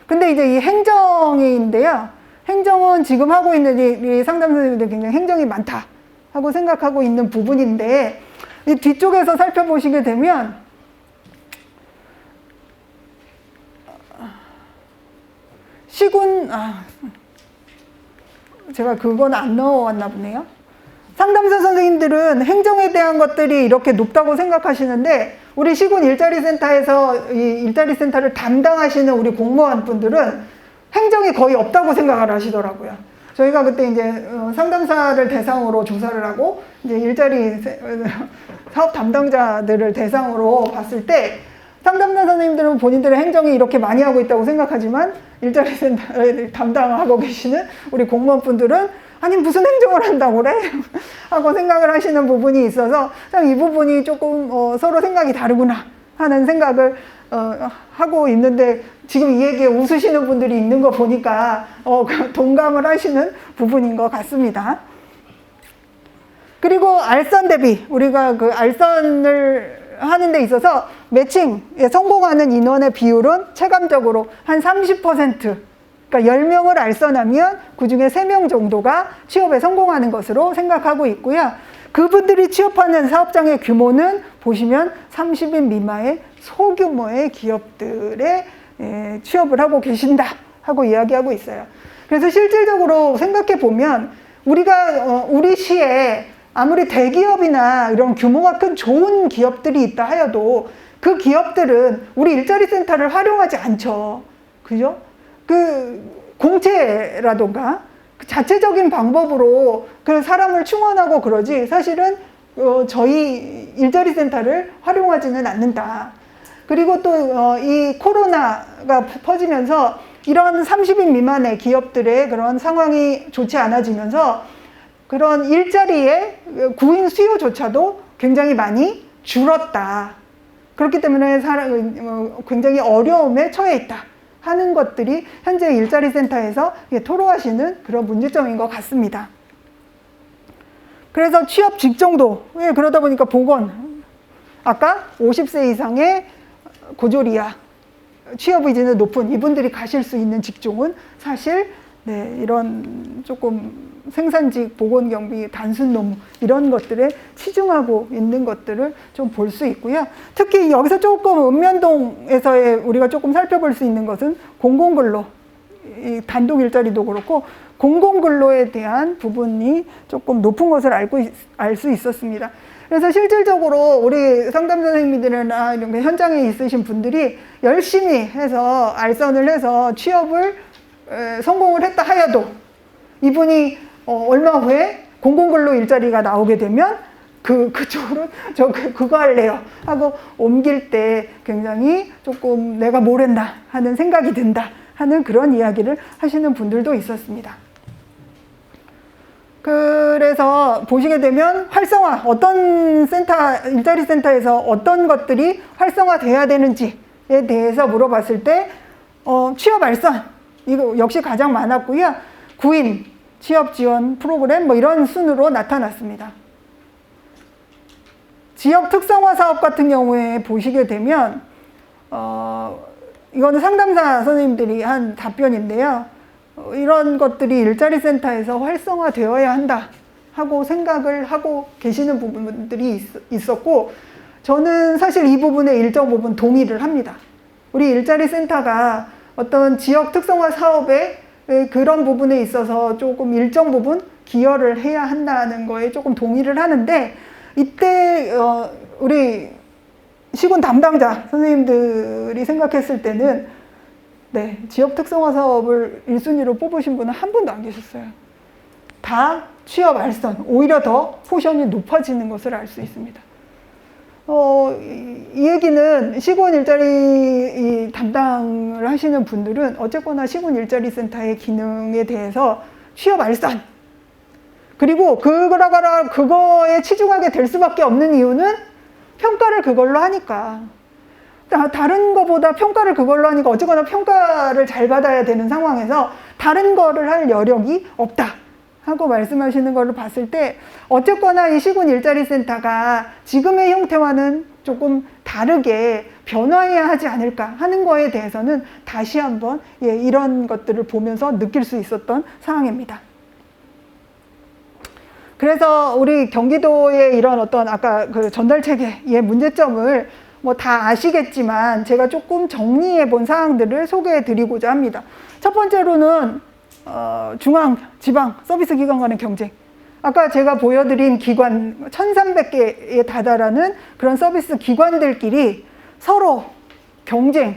근데 이제 이 행정인데요. 행정은 지금 하고 있는 이 상담 선생님들 굉장히 행정이 많다 하고 생각하고 있는 부분인데, 이 뒤쪽에서 살펴보시게 되면 제가 그건 안 넣어왔나 보네요. 상담사 선생님들은 행정에 대한 것들이 이렇게 높다고 생각하시는데, 우리 시군 일자리센터에서 이 일자리센터를 담당하시는 우리 공무원분들은 행정이 거의 없다고 생각을 하시더라고요. 저희가 그때 이제 상담사를 대상으로 조사를 하고 이제 일자리 사업 담당자들을 대상으로 봤을 때 상담사 선생님들은 본인들의 행정이 이렇게 많이 하고 있다고 생각하지만 일자리 센터를 담당하고 계시는 우리 공무원분들은 아니 무슨 행정을 한다고 그래? 하고 생각을 하시는 부분이 있어서 참 이 부분이 조금 서로 생각이 다르구나 하는 생각을 하고 있는데 지금 이 얘기에 웃으시는 분들이 있는 거 보니까 동감을 하시는 부분인 것 같습니다. 그리고 알선 대비 우리가 그 알선을 하는 데 있어서 매칭에 성공하는 인원의 비율은 체감적으로 한 30%, 그러니까 10명을 알선하면 그중에 3명 정도가 취업에 성공하는 것으로 생각하고 있고요. 그분들이 취업하는 사업장의 규모는 보시면 30인 미만의 소규모의 기업들에 취업을 하고 계신다 하고 이야기하고 있어요. 그래서 실질적으로 생각해 보면 우리가 우리 시에 아무리 대기업이나 이런 규모가 큰 좋은 기업들이 있다 하여도 그 기업들은 우리 일자리 센터를 활용하지 않죠. 그죠? 그 공채라던가 그 자체적인 방법으로 그 사람을 충원하고 그러지 사실은 저희 일자리 센터를 활용하지는 않는다. 그리고 또 이 코로나가 퍼지면서 이런 30인 미만의 기업들의 그런 상황이 좋지 않아지면서 그런 일자리의 구인 수요조차도 굉장히 많이 줄었다. 그렇기 때문에 굉장히 어려움에 처해 있다 하는 것들이 현재 일자리 센터에서 토로하시는 그런 문제점인 것 같습니다. 그래서 취업 직종도 그러다 보니까 보건 아까 50세 이상의 고졸 이하 취업 의지는 높은 이분들이 가실 수 있는 직종은 사실 이런 조금 생산직, 보건경비, 단순 노무 이런 것들에 치중하고 있는 것들을 좀 볼 수 있고요. 특히 여기서 조금 읍면동에서의 우리가 조금 살펴볼 수 있는 것은 공공근로, 이 단독 일자리도 그렇고 공공근로에 대한 부분이 조금 높은 것을 알 수 있었습니다. 그래서 실질적으로 우리 상담 선생님들이나 이런 현장에 있으신 분들이 열심히 해서 알선을 해서 취업을 성공을 했다 하여도 이분이 얼마 후에 공공근로 일자리가 나오게 되면 그쪽으로 그거 할래요 하고 옮길 때 굉장히 조금 내가 뭘 했나 하는 생각이 든다 하는 그런 이야기를 하시는 분들도 있었습니다. 그래서 보시게 되면 활성화, 어떤 일자리 센터에서 어떤 것들이 활성화돼야 되는지에 대해서 물어봤을 때 취업 알선 이거 역시 가장 많았고요. 구인 취업 지원 프로그램 이런 순으로 나타났습니다. 지역 특성화 사업 같은 경우에 보시게 되면 이거는 상담사 선생님들이 한 답변인데요. 이런 것들이 일자리 센터에서 활성화되어야 한다 하고 생각을 하고 계시는 부분들이 있었고 저는 사실 이 부분에 일정 부분 동의를 합니다. 우리 일자리 센터가 어떤 지역 특성화 사업에 그런 부분에 있어서 조금 일정 부분 기여를 해야 한다는 거에 조금 동의를 하는데 이때 우리 시군 담당자 선생님들이 생각했을 때는 지역 특성화 사업을 1순위로 뽑으신 분은 한 분도 안 계셨어요. 다 취업 알선, 오히려 더 포션이 높아지는 것을 알 수 있습니다. 이 얘기는 시군 일자리 담당을 하시는 분들은 어쨌거나 시군 일자리 센터의 기능에 대해서 취업 알선 그리고 그거에 치중하게 될 수밖에 없는 이유는 평가를 그걸로 하니까 다른 거보다 평가를 그걸로 하니까 어쨌거나 평가를 잘 받아야 되는 상황에서 다른 거를 할 여력이 없다 하고 말씀하시는 거를 봤을 때 어쨌거나 이 시군 일자리 센터가 지금의 형태와는 조금 다르게 변화해야 하지 않을까 하는 거에 대해서는 다시 한번 이런 것들을 보면서 느낄 수 있었던 상황입니다. 그래서 우리 경기도의 이런 어떤 아까 그 전달 체계의 문제점을 다 아시겠지만 제가 조금 정리해 본 사항들을 소개해 드리고자 합니다. 첫 번째로는 중앙, 지방 서비스 기관 간의 경쟁. 아까 제가 보여드린 기관 1300개에 다달하는 그런 서비스 기관들끼리 서로 경쟁,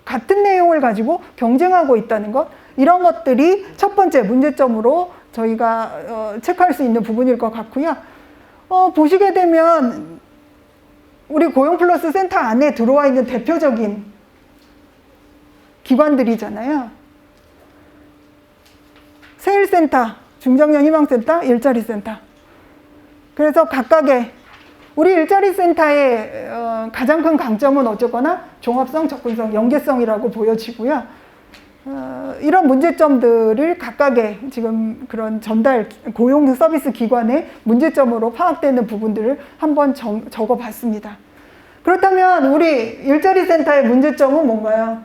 같은 내용을 가지고 경쟁하고 있다는 것, 이런 것들이 첫 번째 문제점으로 저희가 체크할 수 있는 부분일 것 같고요. 보시게 되면 우리 고용 플러스 센터 안에 들어와 있는 대표적인 기관들이잖아요. 세일센터, 중장년 희망센터, 일자리 센터. 그래서 각각의 우리 일자리 센터의 가장 큰 강점은 어쨌거나 종합성, 접근성, 연계성이라고 보여지고요. 이런 문제점들을 각각의 지금 그런 전달 고용 서비스 기관의 문제점으로 파악되는 부분들을 한번 적어봤습니다. 그렇다면 우리 일자리 센터의 문제점은 뭔가요?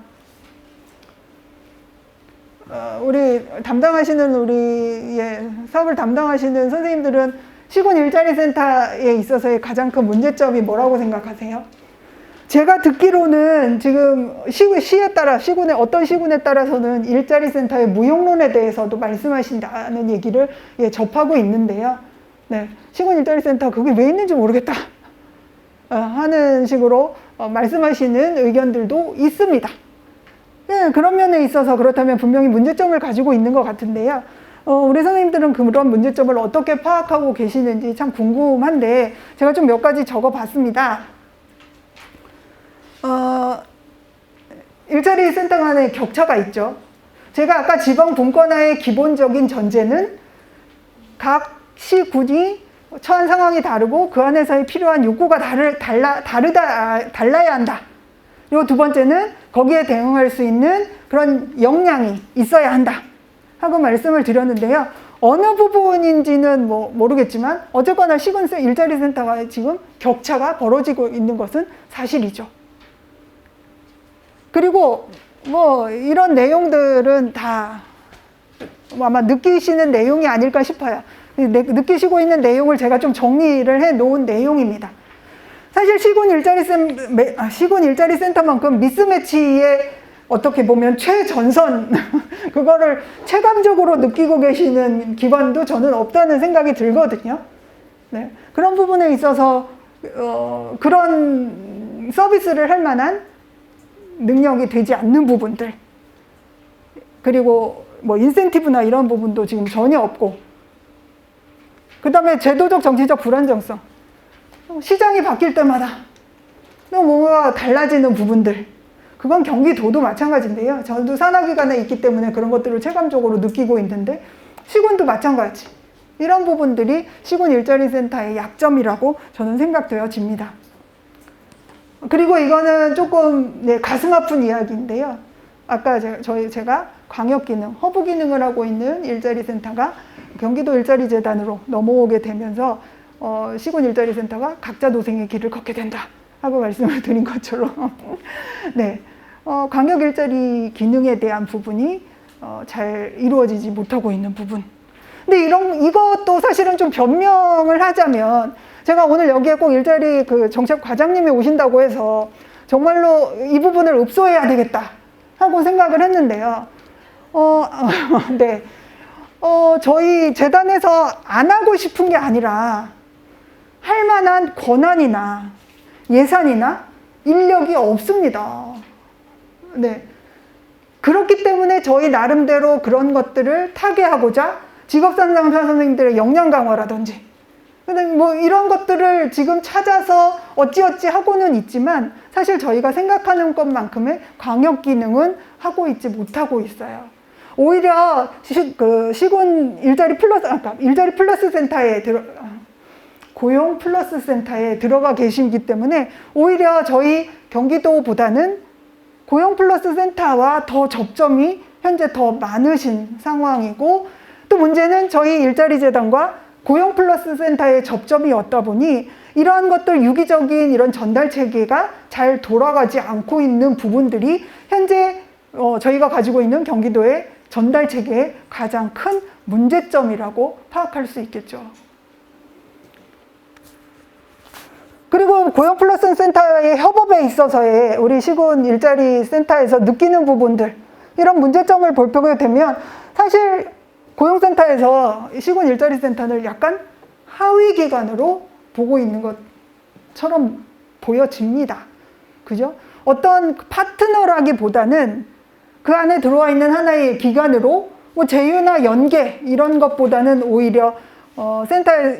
우리 담당하시는 우리의 사업을 담당하시는 선생님들은 시군 일자리 센터에 있어서의 가장 큰 문제점이 뭐라고 생각하세요? 제가 듣기로는 지금 시에 따라 어떤 시군에 따라서는 일자리 센터의 무용론에 대해서도 말씀하신다는 얘기를 접하고 있는데요. 네, 시군 일자리 센터 그게 왜 있는지 모르겠다 하는 식으로 말씀하시는 의견들도 있습니다. 네, 그런 면에 있어서 그렇다면 분명히 문제점을 가지고 있는 것 같은데요. 우리 선생님들은 그런 문제점을 어떻게 파악하고 계시는지 참 궁금한데 제가 좀 몇 가지 적어봤습니다. 일자리 센터 간에 격차가 있죠. 제가 아까 지방 분권화의 기본적인 전제는 각 시군이 처한 상황이 다르고 그 안에서의 필요한 욕구가 달라야 한다. 그리고 두 번째는 거기에 대응할 수 있는 그런 역량이 있어야 한다 하고 말씀을 드렸는데요. 어느 부분인지는 모르겠지만 어쨌거나 시군 일자리 센터가 지금 격차가 벌어지고 있는 것은 사실이죠. 그리고 이런 내용들은 다 아마 느끼시는 내용이 아닐까 싶어요. 느끼시고 있는 내용을 제가 좀 정리를 해 놓은 내용입니다. 사실 시군 일자리 센터만큼 미스매치의 어떻게 보면 최전선 그거를 체감적으로 느끼고 계시는 기관도 저는 없다는 생각이 들거든요. 네. 그런 부분에 있어서 그런 서비스를 할 만한 능력이 되지 않는 부분들, 그리고 인센티브나 이런 부분도 지금 전혀 없고, 그 다음에 제도적 정치적 불안정성, 시장이 바뀔 때마다 뭔가 달라지는 부분들, 그건 경기도도 마찬가지인데요. 저도 산하기관에 있기 때문에 그런 것들을 체감적으로 느끼고 있는데 시군도 마찬가지. 이런 부분들이 시군 일자리 센터의 약점이라고 저는 생각되어집니다. 그리고 이거는 조금 가슴 아픈 이야기인데요. 아까 제가 광역기능, 허브기능을 하고 있는 일자리 센터가 경기도 일자리 재단으로 넘어오게 되면서 시군 일자리 센터가 각자 도생의 길을 걷게 된다 하고 말씀을 드린 것처럼 네, 광역 일자리 기능에 대한 부분이 잘 이루어지지 못하고 있는 부분. 근데 이것도 사실은 좀 변명을 하자면, 제가 오늘 여기에 꼭 일자리 정책 과장님이 오신다고 해서 정말로 이 부분을 읍소해야 되겠다 하고 생각을 했는데요. 네. 저희 재단에서 안 하고 싶은 게 아니라 할 만한 권한이나 예산이나 인력이 없습니다. 네. 그렇기 때문에 저희 나름대로 그런 것들을 타개하고자 직업상담사 선생님들의 역량 강화라든지 이런 것들을 지금 찾아서 어찌어찌 하고는 있지만 사실 저희가 생각하는 것만큼의 광역 기능은 하고 있지 못하고 있어요. 오히려 시군 일자리 플러스 센터에 고용 플러스 센터에 들어가 계시기 때문에 오히려 저희 경기도보다는 고용 플러스 센터와 더 접점이 현재 더 많으신 상황이고, 또 문제는 저희 일자리 재단과 고용 플러스 센터의 접점이 없다 보니 이러한 것들 유기적인 이런 전달 체계가 잘 돌아가지 않고 있는 부분들이 현재 저희가 가지고 있는 경기도의 전달 체계의 가장 큰 문제점이라고 파악할 수 있겠죠. 그리고 고용 플러스 센터의 협업에 있어서의 우리 시군 일자리 센터에서 느끼는 부분들, 이런 문제점을 보게 되면 사실 고용센터에서 시군 일자리 센터를 약간 하위 기관으로 보고 있는 것처럼 보여집니다. 그죠? 어떤 파트너라기보다는 그 안에 들어와 있는 하나의 기관으로 제휴나 연계 이런 것보다는 오히려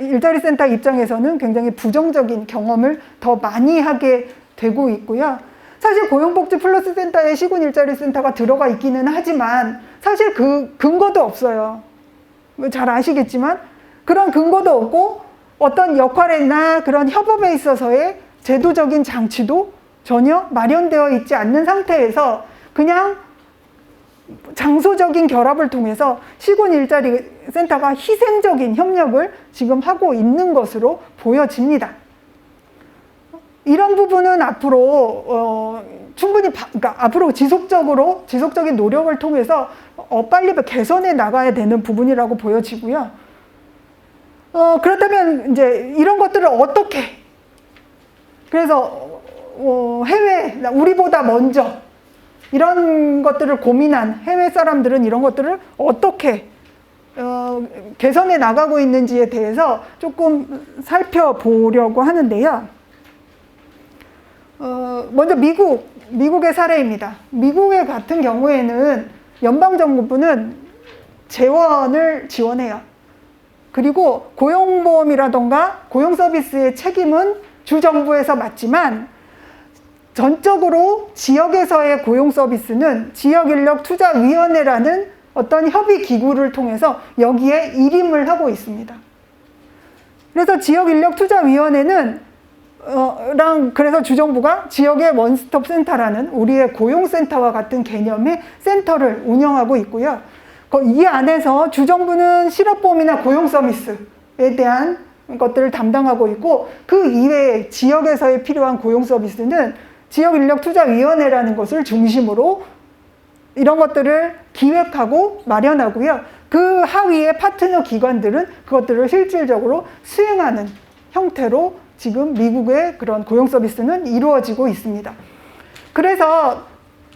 일자리 센터 입장에서는 굉장히 부정적인 경험을 더 많이 하게 되고 있고요. 사실 고용복지 플러스 센터에 시군 일자리 센터가 들어가 있기는 하지만 사실 그 근거도 없어요. 잘 아시겠지만 그런 근거도 없고 어떤 역할이나 그런 협업에 있어서의 제도적인 장치도 전혀 마련되어 있지 않는 상태에서 그냥 장소적인 결합을 통해서 시군 일자리 센터가 희생적인 협력을 지금 하고 있는 것으로 보여집니다. 이런 부분은 앞으로 충분히 그러니까 앞으로 지속적인 노력을 통해서 빨리 개선해 나가야 되는 부분이라고 보여지고요. 그렇다면 이제 이런 것들을 어떻게, 그래서 해외 우리보다 먼저 이런 것들을 고민한 해외 사람들은 이런 것들을 어떻게 개선해 나가고 있는지에 대해서 조금 살펴보려고 하는데요. 먼저 미국의 사례입니다. 미국의 같은 경우에는 연방정부는 재원을 지원해요. 그리고 고용보험이라던가 고용서비스의 책임은 주정부에서 맡지만 전적으로 지역에서의 고용서비스는 지역인력투자위원회라는 어떤 협의기구를 통해서 여기에 일임을 하고 있습니다. 그래서 지역인력투자위원회는 그래서 주정부가 지역의 원스톱 센터라는 우리의 고용센터와 같은 개념의 센터를 운영하고 있고요. 이 안에서 주정부는 실업보험이나 고용서비스에 대한 것들을 담당하고 있고 그 이외에 지역에서의 필요한 고용서비스는 지역인력투자위원회라는 것을 중심으로 이런 것들을 기획하고 마련하고요. 그 하위의 파트너 기관들은 그것들을 실질적으로 수행하는 형태로 지금 미국의 그런 고용 서비스는 이루어지고 있습니다. 그래서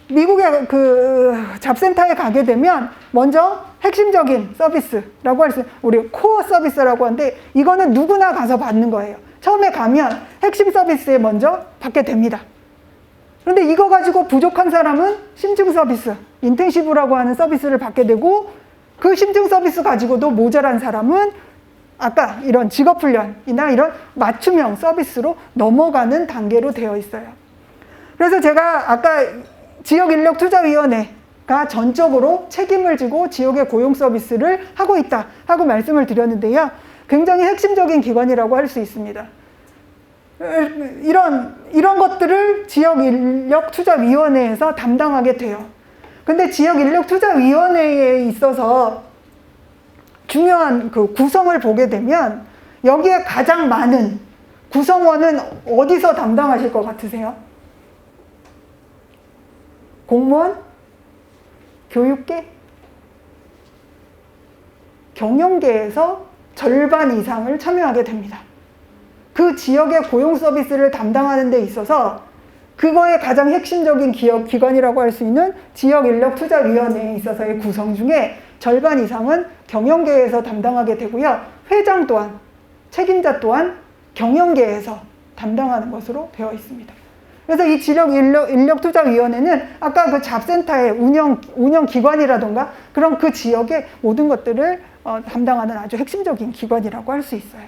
미국의 그 잡센터에 가게 되면 먼저 핵심적인 서비스라고 할 수 있는 우리 코어 서비스라고 하는데 이거는 누구나 가서 받는 거예요. 처음에 가면 핵심 서비스에 먼저 받게 됩니다. 그런데 이거 가지고 부족한 사람은 심층 서비스, 인텐시브라고 하는 서비스를 받게 되고 그 심층 서비스 가지고도 모자란 사람은 아까 이런 직업훈련이나 이런 맞춤형 서비스로 넘어가는 단계로 되어 있어요. 그래서 제가 아까 지역인력투자위원회가 전적으로 책임을 지고 지역의 고용 서비스를 하고 있다 하고 말씀을 드렸는데요. 굉장히 핵심적인 기관이라고 할 수 있습니다. 이런 것들을 지역인력투자위원회에서 담당하게 돼요. 근데 지역인력투자위원회에 있어서 중요한 그 구성을 보게 되면 여기에 가장 많은 구성원은 어디서 담당하실 것 같으세요? 공무원? 교육계? 경영계에서 절반 이상을 참여하게 됩니다. 그 지역의 고용 서비스를 담당하는 데 있어서 그거의 가장 핵심적인 기관이라고 할 수 있는 지역인력투자위원회에 있어서의 구성 중에 절반 이상은 경영계에서 담당하게 되고요. 회장 또한, 책임자 또한 경영계에서 담당하는 것으로 되어 있습니다. 그래서 이 지역인력투자위원회는 아까 그 잡센터의 운영기관이라던가 그런 그 지역의 모든 것들을 담당하는 아주 핵심적인 기관이라고 할 수 있어요.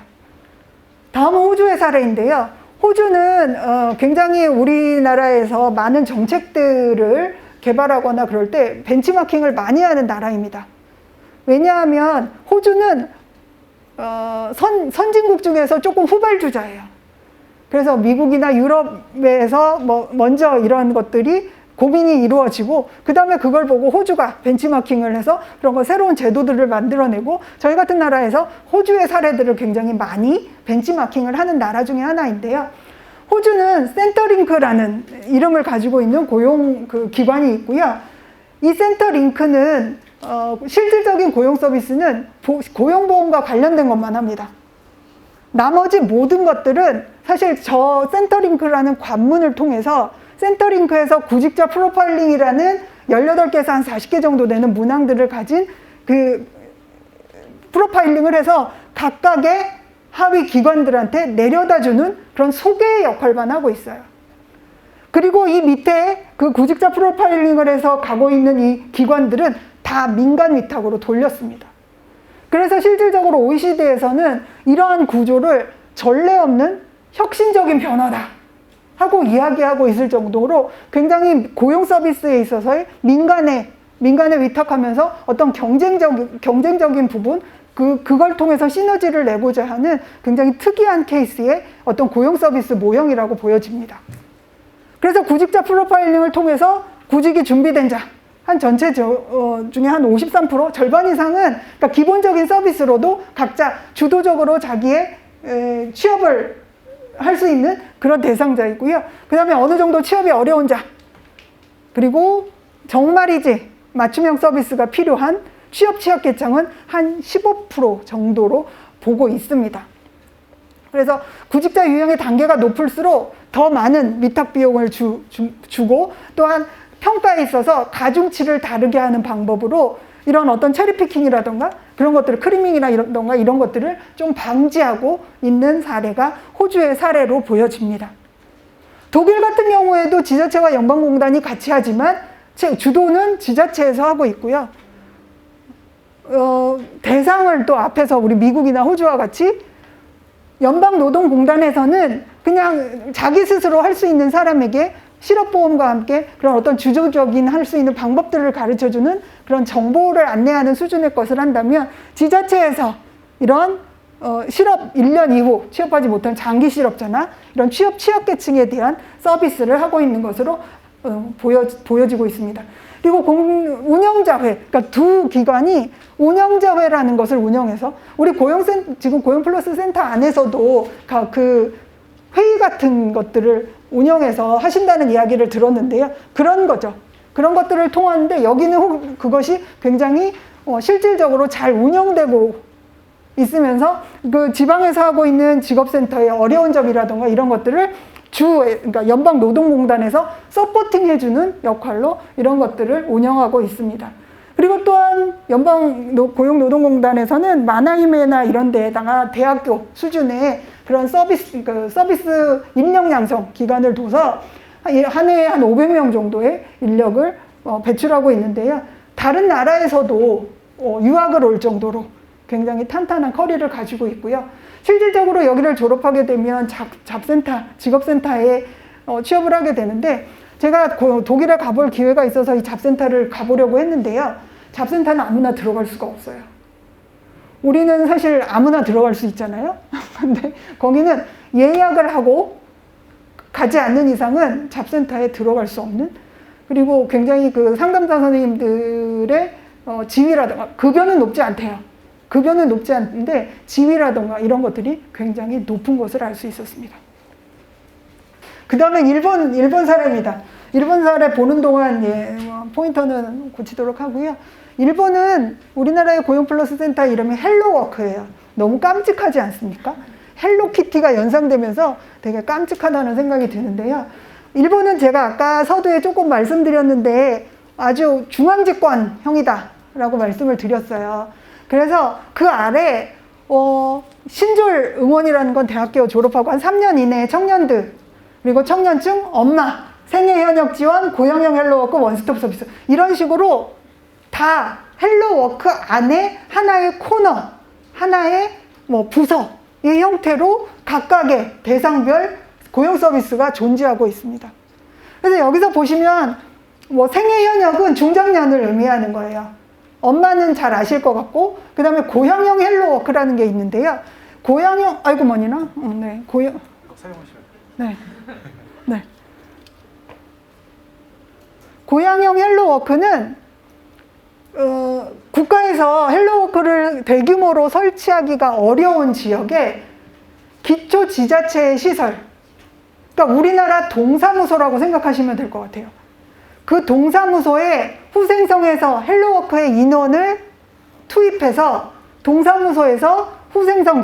다음은 호주의 사례인데요. 호주는 굉장히 우리나라에서 많은 정책들을 개발하거나 그럴 때 벤치마킹을 많이 하는 나라입니다. 왜냐하면 호주는 선진국 중에서 조금 후발주자예요. 그래서 미국이나 유럽에서 먼저 이런 것들이 고민이 이루어지고 그 다음에 그걸 보고 호주가 벤치마킹을 해서 그런 거 새로운 제도들을 만들어내고 저희 같은 나라에서 호주의 사례들을 굉장히 많이 벤치마킹을 하는 나라 중에 하나인데요. 호주는 센터링크라는 이름을 가지고 있는 고용 기관이 있고요. 이 센터링크는 실질적인 고용 서비스는 고용보험과 관련된 것만 합니다. 나머지 모든 것들은 사실 저 센터링크라는 관문을 통해서 센터링크에서 구직자 프로파일링이라는 18개에서 한 40개 정도 되는 문항들을 가진 그 프로파일링을 해서 각각의 하위 기관들한테 내려다주는 그런 소개의 역할만 하고 있어요. 그리고 이 밑에 그 구직자 프로파일링을 해서 가고 있는 이 기관들은 다 민간 위탁으로 돌렸습니다. 그래서 실질적으로 OECD에서는 이러한 구조를 전례 없는 혁신적인 변화다 하고 이야기하고 있을 정도로 굉장히 고용 서비스에 있어서의 민간에 위탁하면서 어떤 경쟁적인 부분, 그걸 통해서 시너지를 내고자 하는 굉장히 특이한 케이스의 어떤 고용 서비스 모형이라고 보여집니다. 그래서 구직자 프로파일링을 통해서 구직이 준비된 자, 한 전체 중에 한 53%, 절반 이상은 그러니까 기본적인 서비스로도 각자 주도적으로 자기의 취업을 할 수 있는 그런 대상자이고요. 그 다음에 어느 정도 취업이 어려운 자, 그리고 정말이지 맞춤형 서비스가 필요한 취약계층은 한 15% 정도로 보고 있습니다. 그래서 구직자 유형의 단계가 높을수록 더 많은 위탁 비용을 주고 또한 평가에 있어서 가중치를 다르게 하는 방법으로 이런 어떤 체리피킹이라던가 그런 것들을 크리밍이라던가 이런 것들을 좀 방지하고 있는 사례가 호주의 사례로 보여집니다. 독일 같은 경우에도 지자체와 연방공단이 같이 하지만 주도는 지자체에서 하고 있고요. 대상을 또 앞에서 우리 미국이나 호주와 같이 연방노동공단에서는 그냥 자기 스스로 할 수 있는 사람에게 실업보험과 함께 그런 어떤 주도적인 할 수 있는 방법들을 가르쳐주는 그런 정보를 안내하는 수준의 것을 한다면 지자체에서 이런 실업 1년 이후 취업하지 못한 장기 실업자나 이런 취약계층에 대한 서비스를 하고 있는 것으로 보여지고 있습니다. 그리고 운영자회, 그러니까 두 기관이 운영자회라는 것을 운영해서 우리 지금 고용플러스 센터 안에서도 그 회의 같은 것들을 운영해서 하신다는 이야기를 들었는데요. 그런 거죠. 그런 것들을 통하는데 여기는 그것이 굉장히 실질적으로 잘 운영되고 있으면서 그 지방에서 하고 있는 직업센터의 어려운 점이라든가 이런 것들을 그러니까 연방노동공단에서 서포팅 해주는 역할로 이런 것들을 운영하고 있습니다. 그리고 또한 고용노동공단에서는 마나임이나 이런 데에다가 대학교 수준의 그런 서비스 인력 양성 기관을 둬서 한 해에 한 500명 정도의 인력을 배출하고 있는데요. 다른 나라에서도 유학을 올 정도로 굉장히 탄탄한 커리를 가지고 있고요. 실질적으로 여기를 졸업하게 되면 직업센터에 취업을 하게 되는데 제가 독일에 가볼 기회가 있어서 이 잡센터를 가보려고 했는데요. 잡센터는 아무나 들어갈 수가 없어요. 우리는 사실 아무나 들어갈 수 있잖아요. 근데 거기는 예약을 하고 가지 않는 이상은 잡센터에 들어갈 수 없는, 그리고 굉장히 그 상담사 선생님들의 지위라든가 급여는 높지 않대요. 급여는 높지 않은데 지위라든가 이런 것들이 굉장히 높은 것을 알 수 있었습니다. 그 다음에 일본 사례입니다. 일본 사례 보는 동안 포인터는 고치도록 하고요. 일본은 우리나라의 고용플러스 센터 이름이 헬로워크예요. 너무 깜찍하지 않습니까? 헬로키티가 연상되면서 되게 깜찍하다는 생각이 드는데요. 일본은 제가 아까 서두에 조금 말씀드렸는데 아주 중앙집권형이다 라고 말씀을 드렸어요. 그래서 그 아래 신졸 응원이라는 건 대학교 졸업하고 한 3년 이내에 청년들, 그리고 청년층, 엄마, 생애 현역 지원, 고용형 헬로워크, 원스톱 서비스 이런 식으로 다 헬로워크 안에 하나의 코너, 하나의 부서의 형태로 각각의 대상별 고용 서비스가 존재하고 있습니다. 그래서 여기서 보시면 생애 현역은 중장년을 의미하는 거예요. 엄마는 잘 아실 것 같고, 그 다음에 고형형 헬로워크라는 게 있는데요. 고형형, 아이고 뭐니나? 네, 네. 네. 고형형 헬로워크는 국가에서 헬로워크를 대규모로 설치하기가 어려운 지역에 기초 지자체의 시설, 그러니까 우리나라 동사무소라고 생각하시면 될 것 같아요. 그 동사무소에 후생성에서 헬로워크의 인원을 투입해서 동사무소에서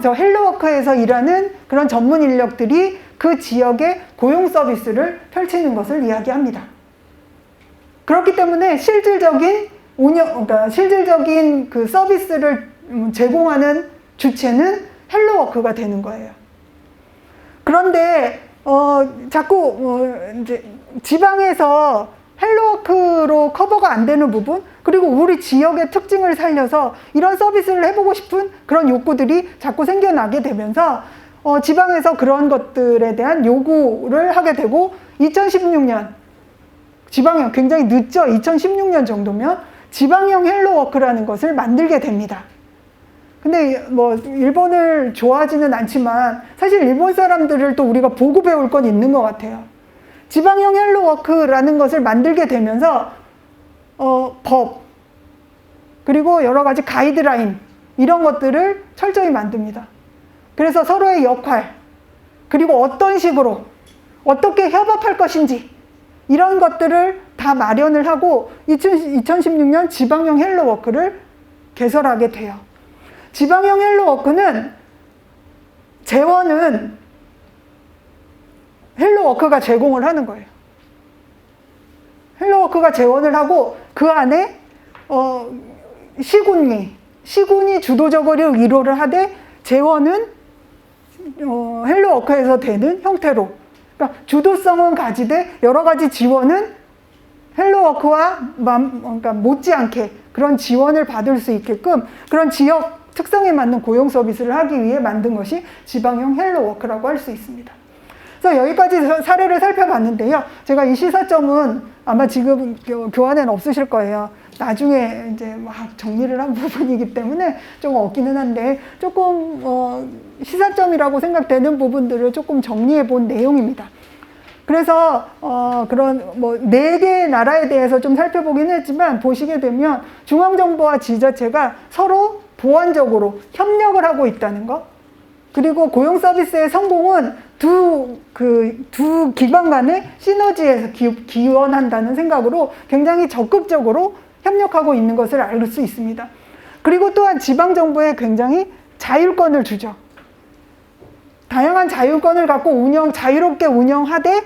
저 헬로워크에서 일하는 그런 전문 인력들이 그 지역의 고용 서비스를 펼치는 것을 이야기합니다. 그렇기 때문에 실질적인 그 서비스를 제공하는 주체는 헬로워크가 되는 거예요. 그런데 자꾸 이제 지방에서 헬로워크로 커버가 안 되는 부분, 그리고 우리 지역의 특징을 살려서 이런 서비스를 해보고 싶은 그런 욕구들이 자꾸 생겨나게 되면서 지방에서 그런 것들에 대한 요구를 하게 되고 2016년 지방형 굉장히 늦죠. 2016년 정도면 지방형 헬로워크라는 것을 만들게 됩니다. 근데 뭐 일본을 좋아하지는 않지만 사실 일본 사람들을 또 우리가 보고 배울 건 있는 것 같아요. 지방형 헬로워크라는 것을 만들게 되면서 법 그리고 여러 가지 가이드라인 이런 것들을 철저히 만듭니다. 그래서 서로의 역할 그리고 어떤 식으로 어떻게 협업할 것인지 이런 것들을 다 마련을 하고 2016년 지방형 헬로워크를 개설하게 돼요. 지방형 헬로워크는 재원은 헬로워크가 제공을 하는 거예요. 헬로워크가 재원을 하고 그 안에 시군이 주도적으로 위로를 하되 재원은 헬로워크에서 되는 형태로 그러니까 주도성은 가지되 여러 가지 지원은 헬로워크와 그러니까 못지않게 그런 지원을 받을 수 있게끔 그런 지역 특성에 맞는 고용 서비스를 하기 위해 만든 것이 지방형 헬로워크라고 할 수 있습니다. 그래서 여기까지 사례를 살펴봤는데요. 제가 이 시사점은 아마 지금 교환에는 없으실 거예요. 나중에 이제 막 정리를 한 부분이기 때문에 좀 없기는 한데 조금 시사점이라고 생각되는 부분들을 조금 정리해 본 내용입니다. 그래서 그런 뭐 4개의 나라에 대해서 좀 살펴보긴 했지만 보시게 되면 중앙정부와 지자체가 서로 보완적으로 협력을 하고 있다는 거 그리고 고용 서비스의 성공은 두 기관 간의 시너지에서 기원한다는 생각으로 굉장히 적극적으로 협력하고 있는 것을 알 수 있습니다. 그리고 또한 지방정부에 굉장히 자율권을 주죠. 다양한 자율권을 갖고 자유롭게 운영하되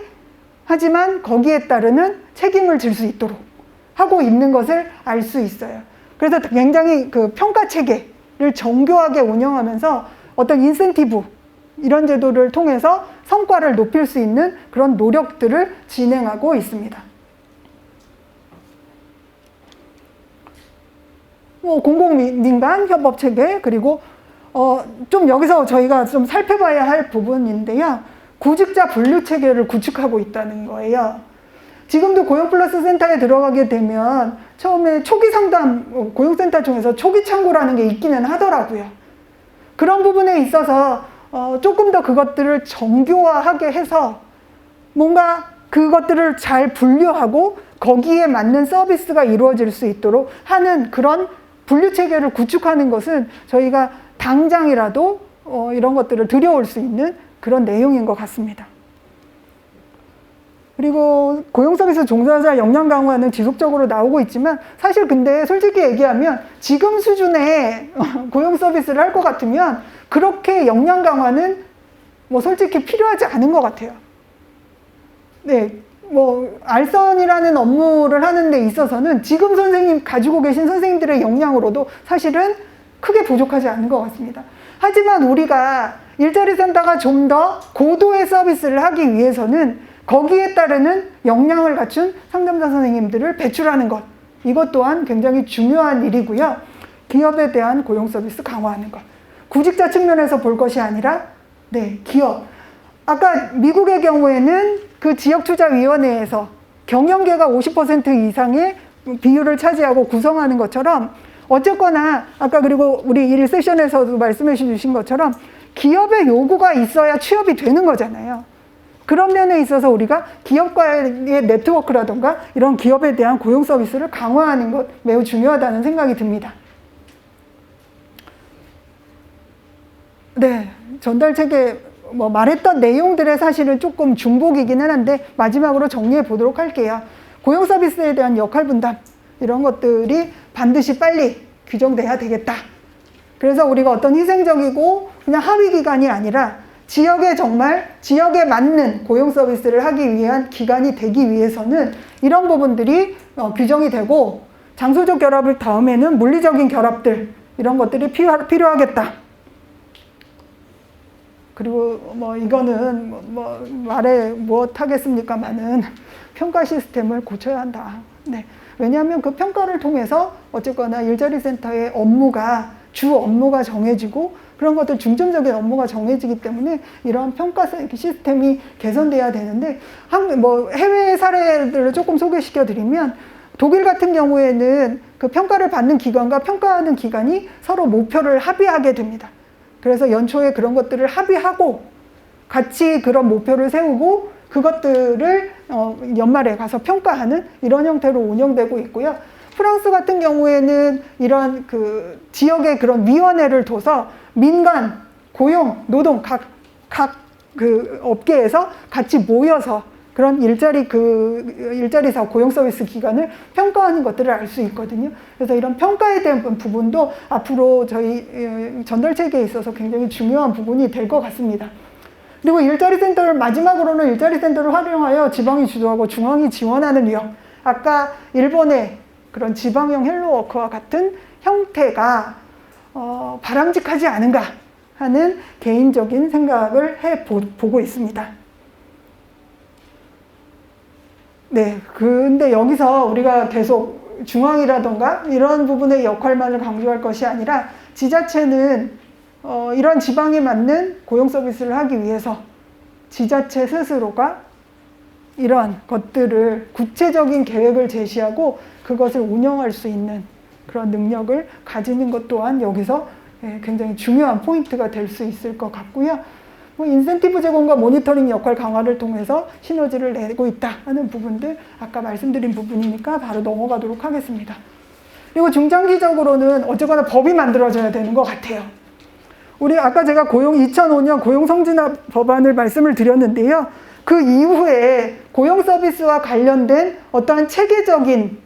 하지만 거기에 따르는 책임을 질 수 있도록 하고 있는 것을 알 수 있어요. 그래서 굉장히 그 평가 체계를 정교하게 운영하면서 어떤 인센티브 이런 제도를 통해서 성과를 높일 수 있는 그런 노력들을 진행하고 있습니다. 공공민간 협업 체계 그리고 좀 여기서 저희가 좀 살펴봐야 할 부분인데요. 구직자 분류 체계를 구축하고 있다는 거예요. 지금도 고용플러스 센터에 들어가게 되면 처음에 초기 상담 고용센터 중에서 초기 창구라는 게 있기는 하더라고요. 그런 부분에 있어서 조금 더 그것들을 정교화하게 해서 뭔가 그것들을 잘 분류하고 거기에 맞는 서비스가 이루어질 수 있도록 하는 그런 분류 체계를 구축하는 것은 저희가 당장이라도 이런 것들을 들여올 수 있는 그런 내용인 것 같습니다. 그리고 고용서비스 종사자 역량 강화는 지속적으로 나오고 있지만 사실 근데 솔직히 얘기하면 지금 수준의 고용서비스를 할 것 같으면 그렇게 역량 강화는 뭐 솔직히 필요하지 않은 것 같아요. 네, 뭐 알선이라는 업무를 하는 데 있어서는 지금 가지고 계신 선생님들의 역량으로도 사실은 크게 부족하지 않은 것 같습니다. 하지만 우리가 일자리 센터가 좀 더 고도의 서비스를 하기 위해서는 거기에 따르는 역량을 갖춘 상담사 선생님들을 배출하는 것 이것 또한 굉장히 중요한 일이고요. 기업에 대한 고용 서비스 강화하는 것 구직자 측면에서 볼 것이 아니라 기업 아까 미국의 경우에는 그 지역투자위원회에서 경영계가 50% 이상의 비율을 차지하고 구성하는 것처럼 어쨌거나 아까 그리고 우리 1 세션에서도 말씀해 주신 것처럼 기업의 요구가 있어야 취업이 되는 거잖아요. 그런 면에 있어서 우리가 기업과의 네트워크라든가 이런 기업에 대한 고용 서비스를 강화하는 것 매우 중요하다는 생각이 듭니다. 네, 전달 체계 뭐 말했던 내용들의 사실은 조금 중복이기는 한데 마지막으로 정리해 보도록 할게요. 고용 서비스에 대한 역할 분담 이런 것들이 반드시 빨리 규정돼야 되겠다. 그래서 우리가 어떤 희생적이고 그냥 하위 기관이 아니라 지역에 맞는 고용 서비스를 하기 위한 기관이 되기 위해서는 이런 부분들이 규정이 되고 장소적 결합을 다음에는 물리적인 결합들 이런 것들이 필요하겠다. 그리고 뭐 이거는 말해 무엇 하겠습니까만은 평가 시스템을 고쳐야 한다. 네. 왜냐하면 그 평가를 통해서 어쨌거나 일자리 센터의 업무가 주 업무가 정해지고 그런 것들 중점적인 업무가 정해지기 때문에 이러한 평가 시스템이 개선돼야 되는데 뭐 해외 사례들을 조금 소개시켜 드리면 독일 같은 경우에는 그 평가를 받는 기관과 평가하는 기관이 서로 목표를 합의하게 됩니다. 그래서 연초에 그런 것들을 합의하고 같이 그런 목표를 세우고 그것들을 연말에 가서 평가하는 이런 형태로 운영되고 있고요. 프랑스 같은 경우에는 이런 그 지역의 그런 위원회를 둬서 민간, 고용, 노동 각 그 업계에서 같이 모여서 그런 일자리사 고용 서비스 기관을 평가하는 것들을 알 수 있거든요. 그래서 이런 평가에 대한 부분도 앞으로 저희 전달 체계에 있어서 굉장히 중요한 부분이 될 것 같습니다. 그리고 일자리 센터를 마지막으로는 일자리 센터를 활용하여 지방이 주도하고 중앙이 지원하는 유형. 아까 일본의 그런 지방형 헬로워크와 같은 형태가 바람직하지 않은가 하는 개인적인 생각을 해보고 있습니다. 네, 근데 여기서 우리가 계속 중앙이라던가 이런 부분의 역할만을 강조할 것이 아니라 지자체는 이런 지방에 맞는 고용 서비스를 하기 위해서 지자체 스스로가 이러한 것들을 구체적인 계획을 제시하고 그것을 운영할 수 있는 그런 능력을 가지는 것 또한 여기서 굉장히 중요한 포인트가 될 수 있을 것 같고요. 뭐 인센티브 제공과 모니터링 역할 강화를 통해서 시너지를 내고 있다 하는 부분들 아까 말씀드린 부분이니까 바로 넘어가도록 하겠습니다. 그리고 중장기적으로는 어쨌거나 법이 만들어져야 되는 것 같아요. 우리 아까 제가 2005년 고용성진화 법안을 말씀을 드렸는데요. 그 이후에 고용 서비스와 관련된 어떠한 체계적인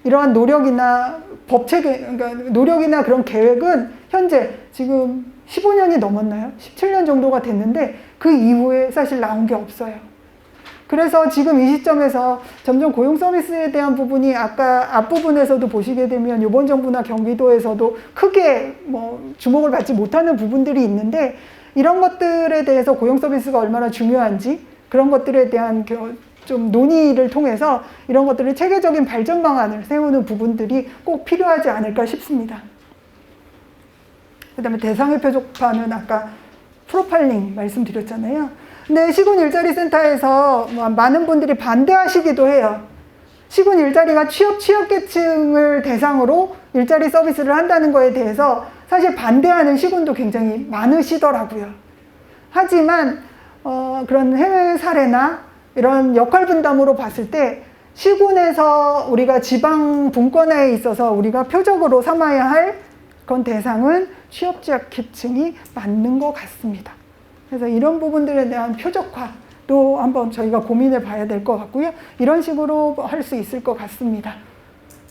이러한 노력이나 그러니까 노력이나 그런 계획은 현재 지금 15년이 넘었나요? 17년 정도가 됐는데 그 이후에 사실 나온 게 없어요. 그래서 지금 이 시점에서 점점 고용 서비스에 대한 부분이 아까 앞부분에서도 보시게 되면 이번 정부나 경기도에서도 크게 뭐 주목을 받지 못하는 부분들이 있는데 이런 것들에 대해서 고용 서비스가 얼마나 중요한지 그런 것들에 대한 좀 논의를 통해서 이런 것들을 체계적인 발전 방안을 세우는 부분들이 꼭 필요하지 않을까 싶습니다. 그 다음에 대상의 표적화는 아까 프로파일링 말씀드렸잖아요. 근데 시군 일자리 센터에서 많은 분들이 반대하시기도 해요. 시군 일자리가 취약계층을 대상으로 일자리 서비스를 한다는 거에 대해서 사실 반대하는 시군도 굉장히 많으시더라고요. 하지만 그런 해외 사례나 이런 역할 분담으로 봤을 때 시군에서 우리가 지방 분권화에 있어서 우리가 표적으로 삼아야 할 그런 대상은 취업취약계층이 맞는 것 같습니다. 그래서 이런 부분들에 대한 표적화도 한번 저희가 고민해 봐야 될 것 같고요. 이런 식으로 할 수 있을 것 같습니다.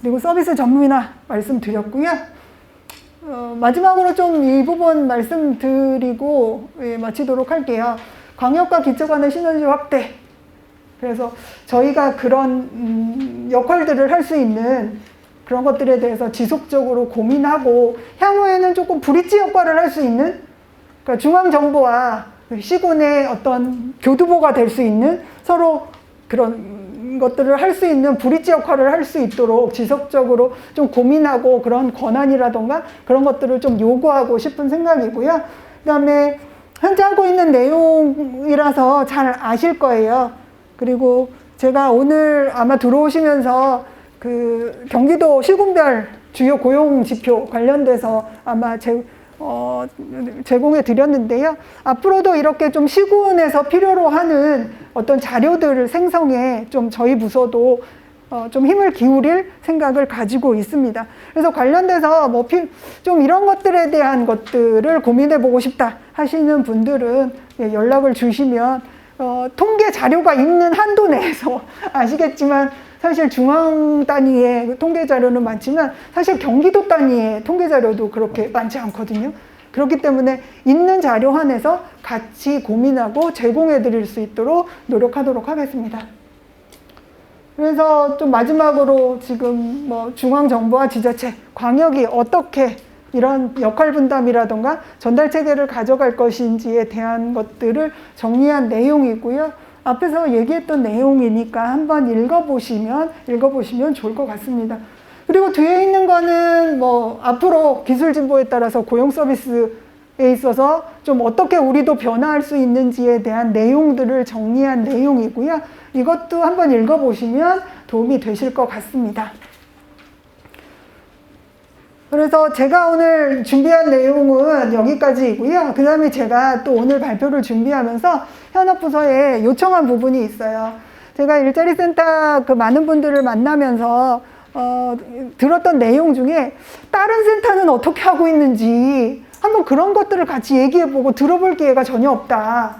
그리고 서비스 전문화 말씀드렸고요. 마지막으로 좀 이 부분 말씀드리고 마치도록 할게요. 광역과 기초 간의 시너지 확대. 그래서 저희가 그런 역할들을 할 수 있는 그런 것들에 대해서 지속적으로 고민하고 향후에는 조금 브릿지 역할을 할 수 있는 그러니까 중앙정부와 시군의 어떤 교두보가 될 수 있는 서로 그런 것들을 할 수 있는 브릿지 역할을 할 수 있도록 지속적으로 좀 고민하고 그런 권한이라던가 그런 것들을 좀 요구하고 싶은 생각이고요. 그 다음에 현재 하고 있는 내용이라서 잘 아실 거예요. 그리고 제가 오늘 아마 들어오시면서 그 경기도 시군별 주요 고용 지표 관련돼서 아마 제공해 드렸는데요. 앞으로도 이렇게 좀 시군에서 필요로 하는 어떤 자료들을 생성해 좀 저희 부서도 좀 힘을 기울일 생각을 가지고 있습니다. 그래서 관련돼서 뭐 좀 이런 것들에 대한 것들을 고민해 보고 싶다 하시는 분들은 연락을 주시면 통계 자료가 있는 한도 내에서 아시겠지만 사실 중앙 단위의 통계 자료는 많지만 사실 경기도 단위의 통계 자료도 그렇게 많지 않거든요. 그렇기 때문에 있는 자료 한에서 같이 고민하고 제공해 드릴 수 있도록 노력하도록 하겠습니다. 그래서 좀 마지막으로 지금 뭐 중앙정부와 지자체, 광역이 어떻게 이런 역할 분담이라던가 전달 체계를 가져갈 것인지에 대한 것들을 정리한 내용이고요. 앞에서 얘기했던 내용이니까 한번 읽어보시면 좋을 것 같습니다. 그리고 뒤에 있는 거는 뭐 앞으로 기술 진보에 따라서 고용 서비스에 있어서 좀 어떻게 우리도 변화할 수 있는지에 대한 내용들을 정리한 내용이고요. 이것도 한번 읽어보시면 도움이 되실 것 같습니다. 그래서 제가 오늘 준비한 내용은 여기까지이고요. 그 다음에 제가 또 오늘 발표를 준비하면서 현업부서에 요청한 부분이 있어요. 제가 일자리 센터 그 많은 분들을 만나면서 들었던 내용 중에 다른 센터는 어떻게 하고 있는지 한번 그런 것들을 같이 얘기해보고 들어볼 기회가 전혀 없다.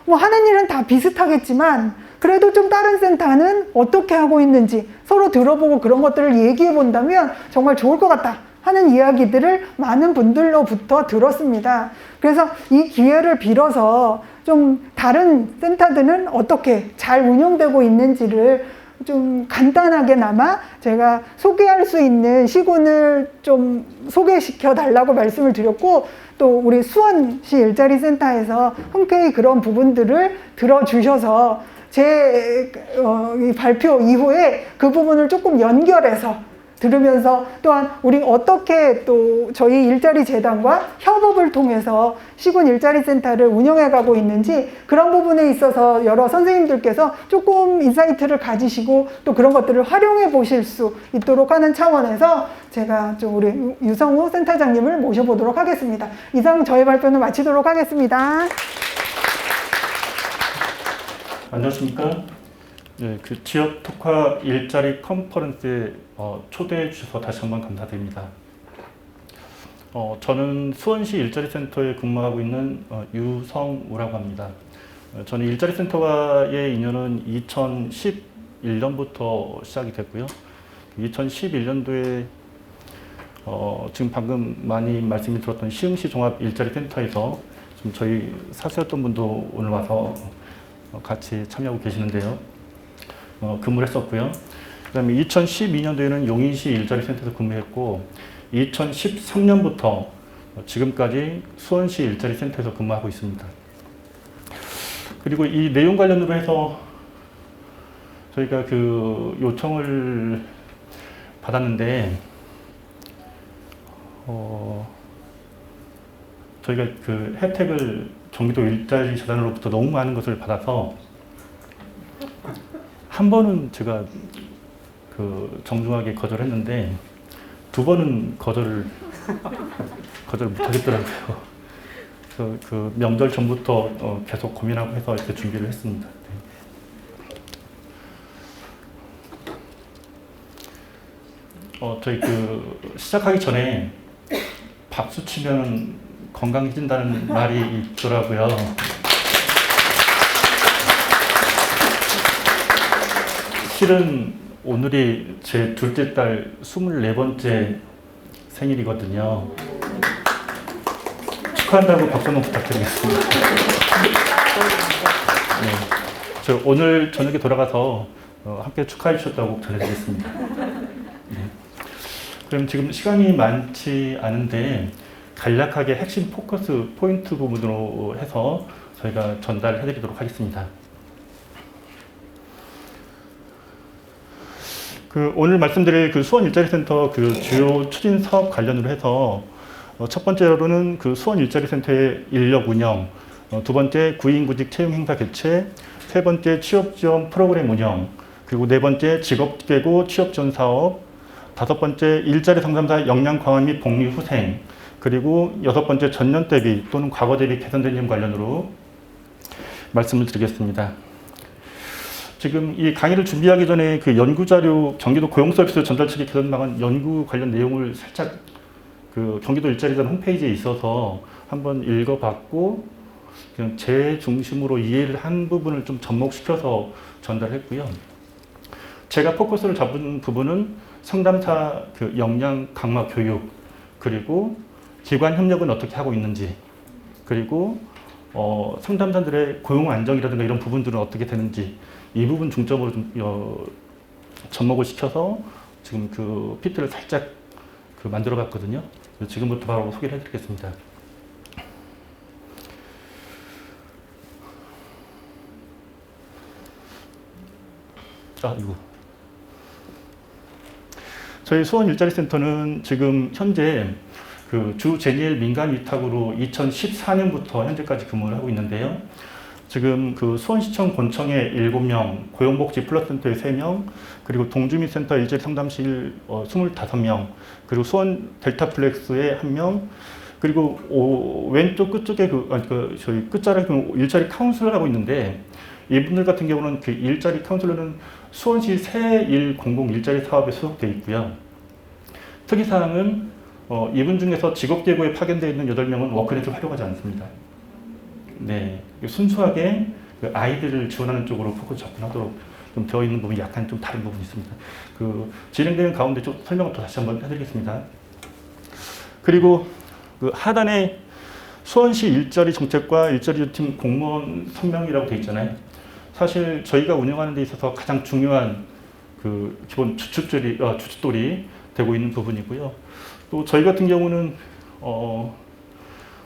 뭐 하는 일은 다 비슷하겠지만 그래도 좀 다른 센터는 어떻게 하고 있는지 서로 들어보고 그런 것들을 얘기해 본다면 정말 좋을 것 같다 하는 이야기들을 많은 분들로부터 들었습니다. 그래서 이 기회를 빌어서 좀 다른 센터들은 어떻게 잘 운영되고 있는지를 좀 간단하게나마 제가 소개할 수 있는 시군을 좀 소개시켜 달라고 말씀을 드렸고, 또 우리 수원시 일자리 센터에서 흔쾌히 그런 부분들을 들어주셔서 제 발표 이후에 그 부분을 조금 연결해서 들으면서 또한 우리 어떻게 또 저희 일자리 재단과 협업을 통해서 시군 일자리 센터를 운영해 가고 있는지 그런 부분에 있어서 여러 선생님들께서 조금 인사이트를 가지시고 또 그런 것들을 활용해 보실 수 있도록 하는 차원에서 제가 좀 우리 유성우 센터장님을 모셔보도록 하겠습니다. 이상 저희 발표는 마치도록 하겠습니다. 안녕하십니까? 네, 그 지역 특화 일자리 컨퍼런스에 초대해 주셔서 다시 한번 감사드립니다. 저는 수원시 일자리센터에 근무하고 있는 유성우라고 합니다. 저는 일자리센터와의 인연은 2011년부터 시작이 됐고요. 2011년도에 지금 방금 많이 말씀이 들었던 시흥시 종합 일자리센터에서 지금 저희 사수였던 분도 오늘 와서 같이 참여하고 계시는데요. 근무를 했었고요. 그 다음에 2012년도에는 용인시 일자리센터에서 근무했고 2013년부터 지금까지 수원시 일자리센터에서 근무하고 있습니다. 그리고 이 내용 관련으로 해서 저희가 그 요청을 받았는데 저희가 그 혜택을 경기도 일자리 재단으로부터 너무 많은 것을 받아서 한 번은 제가 그 정중하게 거절했는데 두 번은 거절을 못하겠더라고요. 그래서 그 명절 전부터 계속 고민하고 해서 이렇게 준비를 했습니다. 네. 저희 그 시작하기 전에 박수 치면 건강해진다는 말이 있더라고요. 실은 오늘이 제 둘째 딸 24번째 생일이거든요. 축하한다고 박수 한번 부탁드리겠습니다. 네, 저 오늘 저녁에 돌아가서 함께 축하해 주셨다고 전해드리겠습니다. 네. 그럼 지금 시간이 많지 않은데 간략하게 핵심 포커스 포인트 부분으로 해서 저희가 전달해 드리도록 하겠습니다. 오늘 말씀드릴 그 수원 일자리센터 그 주요 추진 사업 관련으로 해서 첫 번째로는 그 수원 일자리센터의 인력 운영, 두 번째 구인구직 채용 행사 개최, 세 번째 취업 지원 프로그램 운영, 그리고 네 번째 직업 계고 취업 지원 사업, 다섯 번째 일자리 상담사 역량 강화 및 복리 후생, 그리고 여섯 번째 전년 대비 또는 과거 대비 개선된 점 관련으로 말씀을 드리겠습니다. 지금 이 강의를 준비하기 전에 그 연구자료 경기도 고용서비스 전달 측에 개선 방안 연구 관련 내용을 살짝 그 경기도 일자리단 홈페이지에 있어서 한번 읽어봤고 그냥 제 중심으로 이해를 한 부분을 좀 접목시켜서 전달했고요. 제가 포커스를 잡은 부분은 상담사 그 역량 강화 교육, 그리고 기관 협력은 어떻게 하고 있는지, 그리고 상담사들의 고용 안정이라든가 이런 부분들은 어떻게 되는지 이 부분 중점으로 좀 접목을 시켜서 지금 그 PPT를 살짝 그 만들어 봤거든요. 지금부터 바로 소개를 해드리겠습니다. 봅시다. 이거. 저희 수원 일자리 센터는 지금 현재 그 주 제니엘 민간 위탁으로 2014년부터 현재까지 근무를 하고 있는데요. 지금 그 수원시청 본청에 7명, 고용복지 플러스센터에 3명, 그리고 동주민센터 일자리 상담실 25명, 그리고 수원 델타플렉스에 1명, 그리고 왼쪽 끝쪽에 저희 끝자락에 일자리 카운슬러를 하고 있는데, 이분들 같은 경우는 그 일자리 카운슬러는 수원시 새100 일자리 사업에 소속되어 있고요. 특이사항은 이분 중에서 직업계고에 파견되어 있는 8명은 워크넷을 활용하지 않습니다. 네, 순수하게 그 아이들을 지원하는 쪽으로 포커스 접근하도록 좀 되어 있는 부분이 약간 좀 다른 부분이 있습니다. 그 진행되는 가운데 좀 설명을 또 다시 한번 해드리겠습니다. 그리고 그 하단에 수원시 일자리 정책과 일자리 팀 공무원 성명이라고 되어 있잖아요. 사실 저희가 운영하는 데 있어서 가장 중요한 그 기본 주춧돌이 되고 있는 부분이고요. 또 저희 같은 경우는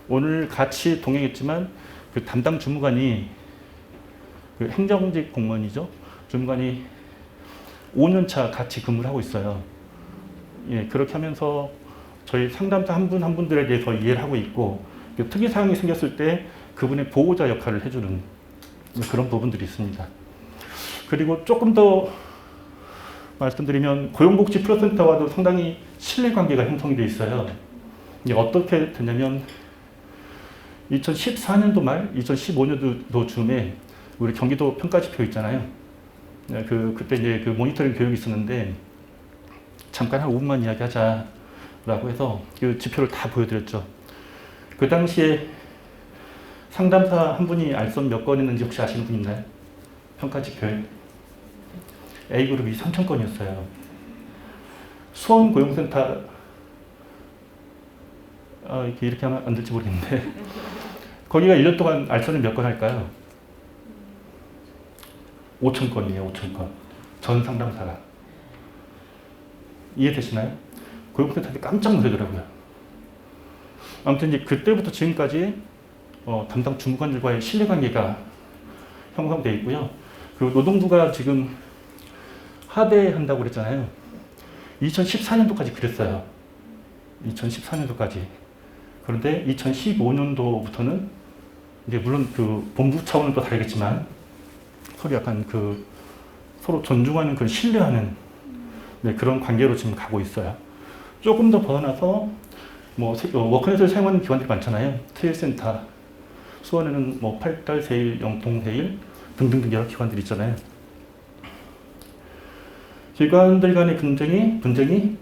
오늘 같이 동행했지만 그 담당 주무관이 그 행정직 공무원이죠. 주무관이 5년차 같이 근무를 하고 있어요. 예, 그렇게 하면서 저희 상담사 한 분 한 분들에 대해서 이해를 하고 있고, 특이 사항이 생겼을 때 그분의 보호자 역할을 해주는 그런 부분들이 있습니다. 그리고 조금 더 말씀드리면 고용복지 플러스센터와도 상당히 신뢰관계가 형성이 되어 있어요. 이게 어떻게 되냐면 2014년도 말, 2015년도 즈음에 우리 경기도 평가지표 있잖아요. 그때 이제 그 모니터링 교육이 있었는데 잠깐 한 5분만 이야기하자라고 해서 그 지표를 다 보여드렸죠. 그 당시에 상담사 한 분이 알선 몇 건 했는지 혹시 아시는 분 있나요? 평가지표에. A그룹이 3,000건이었어요. 수원 고용센터, 이렇게 하면 안 될지 모르겠는데 거기가 1년 동안 알선을 몇 건 할까요? 5,000건이에요. 5,000건. 전 상담사가. 이해되시나요? 고용센터한테 깜짝 놀라더라고요. 아무튼 이제 그때부터 지금까지 담당 주무관들과의 신뢰관계가 형성되어 있고요. 그리고 노동부가 지금 하대한다고 그랬잖아요. 2014년도까지 그랬어요. 2014년도까지. 그런데 2015년도부터는 이제 물론 그 본부 차원은 또 다르겠지만 서로 약간 그 서로 존중하는 그런 신뢰하는 그런 관계로 지금 가고 있어요. 조금 더 벗어나서 뭐 워크넷을 사용하는 기관들이 많잖아요. 트레일센터, 수원에는 뭐 8달 세일, 영통 세일 등등등 여러 기관들이 있잖아요. 기관들 간의 분쟁이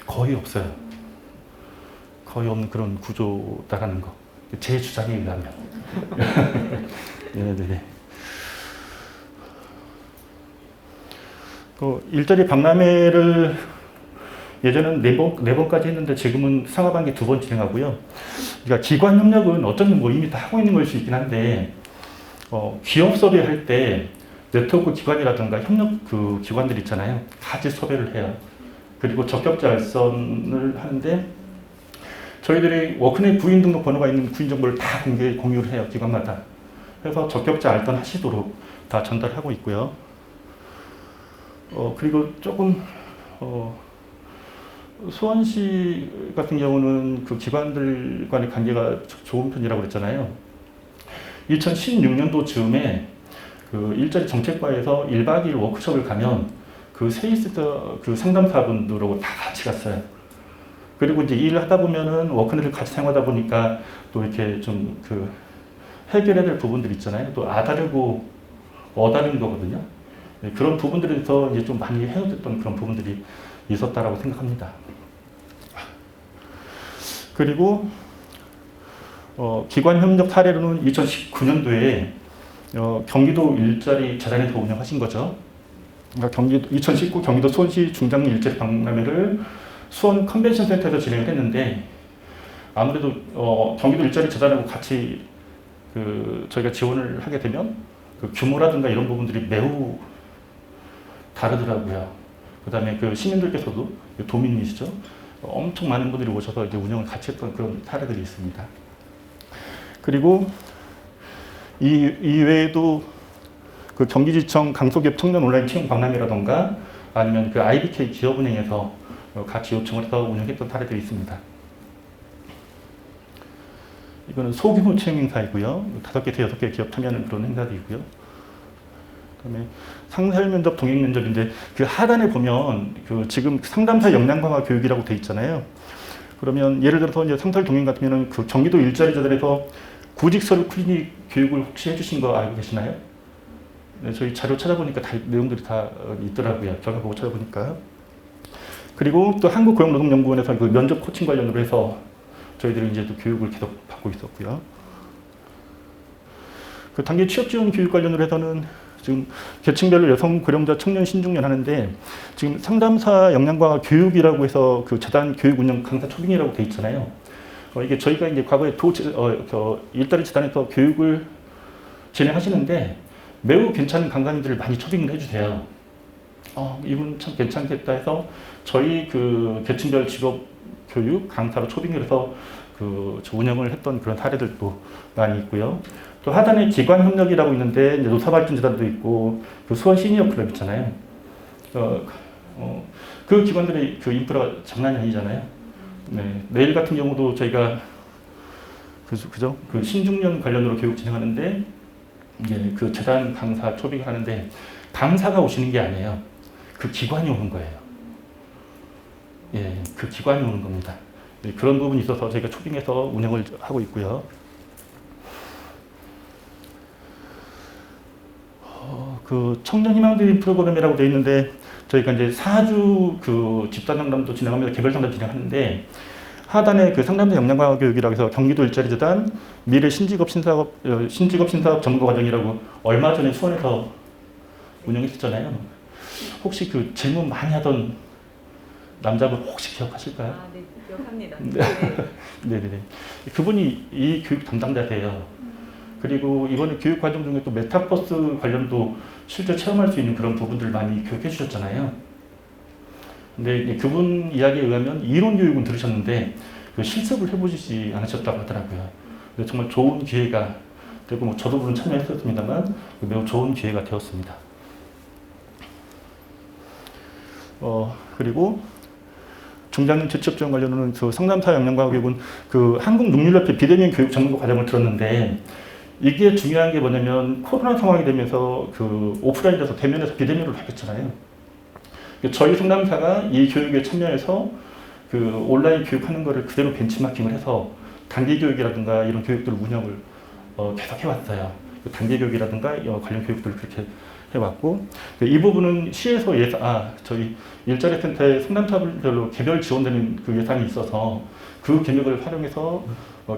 거의 없어요. 거의 없는 그런 구조다라는 거. 제 주장에 의하면. 네네. 그 일자리 박람회를 예전에는 4번까지 했는데 지금은 상하반기 2번 진행하고요. 그러니까 기관 협력은 어쩌면 뭐 이미 다 하고 있는 걸 수 있긴 한데, 기업 섭외할 때 네트워크 기관이라든가 협력 그 기관들 있잖아요. 같이 섭외를 해요. 그리고 적격자 알선을 하는데 저희들이 워크넷 구인 등록 번호가 있는 구인 정보를 다 공유를 해요. 기관마다. 그래서 적격자 알선 하시도록 다 전달하고 있고요. 그리고 조금 수원시 같은 경우는 그 기관들 간의 관계가 좋은 편이라고 그랬잖아요. 2016년도 즈음에 그 일자리 정책과에서 1박 2일 워크숍을 가면 그 세이스터 그 상담사분들하고 다 같이 갔어요. 그리고 이제 일을 하다 보면은 워크넷을 같이 사용하다 보니까 또 이렇게 좀 그 해결해야 될 부분들 있잖아요. 또 아다르고 어다른 거거든요. 네, 그런 부분들에서 이제 좀 많이 헤어졌던 그런 부분들이 있었다라고 생각합니다. 그리고 기관 협력 사례로는 2019년도에 경기도 일자리 재단에서 운영하신 거죠. 그러니까 2019 경기도 수원시 중장년 일자리 박람회를 수원 컨벤션 센터에서 진행을 했는데, 아무래도 경기도 일자리 재단하고 같이 저희가 지원을 하게 되면 그 규모라든가 이런 부분들이 매우 다르더라고요. 그다음에 그 시민들께서도 도민이시죠. 엄청 많은 분들이 오셔서 이제 운영을 같이 했던 그런 사례들이 있습니다. 그리고 이 외에도 그 경기지청 강소기업 청년 온라인 채용 박람회라던가 아니면 그 IBK 기업은행에서 같이 요청을 해서 운영했던 사례들이 있습니다. 이거는 소규모 채용 행사이고요. 5개에서 6개 기업 참여하는 그런 행사들이고요. 그다음에 상설 면접, 동행 면접인데 그 하단에 보면 그 지금 상담사 역량 강화 교육이라고 돼 있잖아요. 그러면 예를 들어서 이제 상설 동행 같으면은 그 경기도 일자리자들에서 구직서류 클리닉 교육을 혹시 해주신 거 알고 계시나요? 네, 저희 자료 찾아보니까 다 내용들이 다 있더라고요. 결과 보고 찾아보니까. 그리고 또 한국고용노동연구원에서 그 면접 코칭 관련으로 해서 저희들이 이제 또 교육을 계속 받고 있었고요. 그 단기 취업 지원 교육 관련으로 해서는 지금 계층별로 여성, 고령자, 청년, 신중년 하는데 지금 상담사 역량과 교육이라고 해서 그 재단 교육 운영 강사 초빙이라고 돼 있잖아요. 이게 저희가 이제 과거에 일자리 재단에서 교육을 진행하시는데 매우 괜찮은 강사님들을 많이 초빙을 해주세요. 이분 참 괜찮겠다 해서 저희 그 계층별 직업 교육 강사로 초빙을 해서 그 운영을 했던 그런 사례들도 많이 있고요. 또 하단에 기관 협력이라고 있는데 이제 노사발전재단도 있고 그 수원 시니어 클럽 있잖아요. 그 기관들의 그 인프라가 장난이 아니잖아요. 네, 내일 같은 경우도 저희가 그죠? 그 신중년 관련으로 교육 진행하는데 이제 그 재단 강사 초빙을 하는데 강사가 오시는 게 아니에요. 그 기관이 오는 거예요. 예, 그 기관이 오는 겁니다. 네, 그런 부분이 있어서 저희가 초빙해서 운영을 하고 있고요. 그 청년 희망 드림 프로그램이라고 되어 있는데 저희가 이제 4주 그 집단 상담도 진행하면서 개별 상담 진행하는데 하단에 그 상담사 역량 강화 교육이라고 해서 경기도 일자리 재단 미래 신직업 신사업 전문가 과정이라고 얼마 전에 수원에서 운영했었잖아요. 혹시 그 질문 많이 하던 남자분 혹시 기억하실까요? 네, 기억합니다. 네네네. 그분이 이 교육 담당자세요. 그리고 이번에 교육 과정 중에 또 메타버스 관련도 실제 체험할 수 있는 그런 부분들 많이 교육해 주셨잖아요. 근데 그분 이야기에 의하면 이론 교육은 들으셨는데 그 실습을 해보시지 않으셨다고 하더라고요. 근데 정말 좋은 기회가 되고 뭐 저도 물론 참여했었습니다만 매우 좋은 기회가 되었습니다. 그리고 중장년 취업 지원 관련으로는 그 상담사 역량과 교육은 그 한국농률협회 비대면 교육 전문가 과정을 들었는데 이게 중요한 게 뭐냐면 코로나 상황이 되면서 그 오프라인에서 대면에서 비대면으로 바뀌었잖아요. 저희 상담사가 이 교육에 참여해서 그 온라인 교육하는 거를 그대로 벤치마킹을 해서 단기 교육이라든가 이런 교육들 운영을 계속 해왔어요. 단기 교육이라든가 관련 교육들을 그렇게 해왔고 이 부분은 시에서 저희 일자리 센터에 상담사별로 개별 지원되는 그 예산이 있어서 그 경력을 활용해서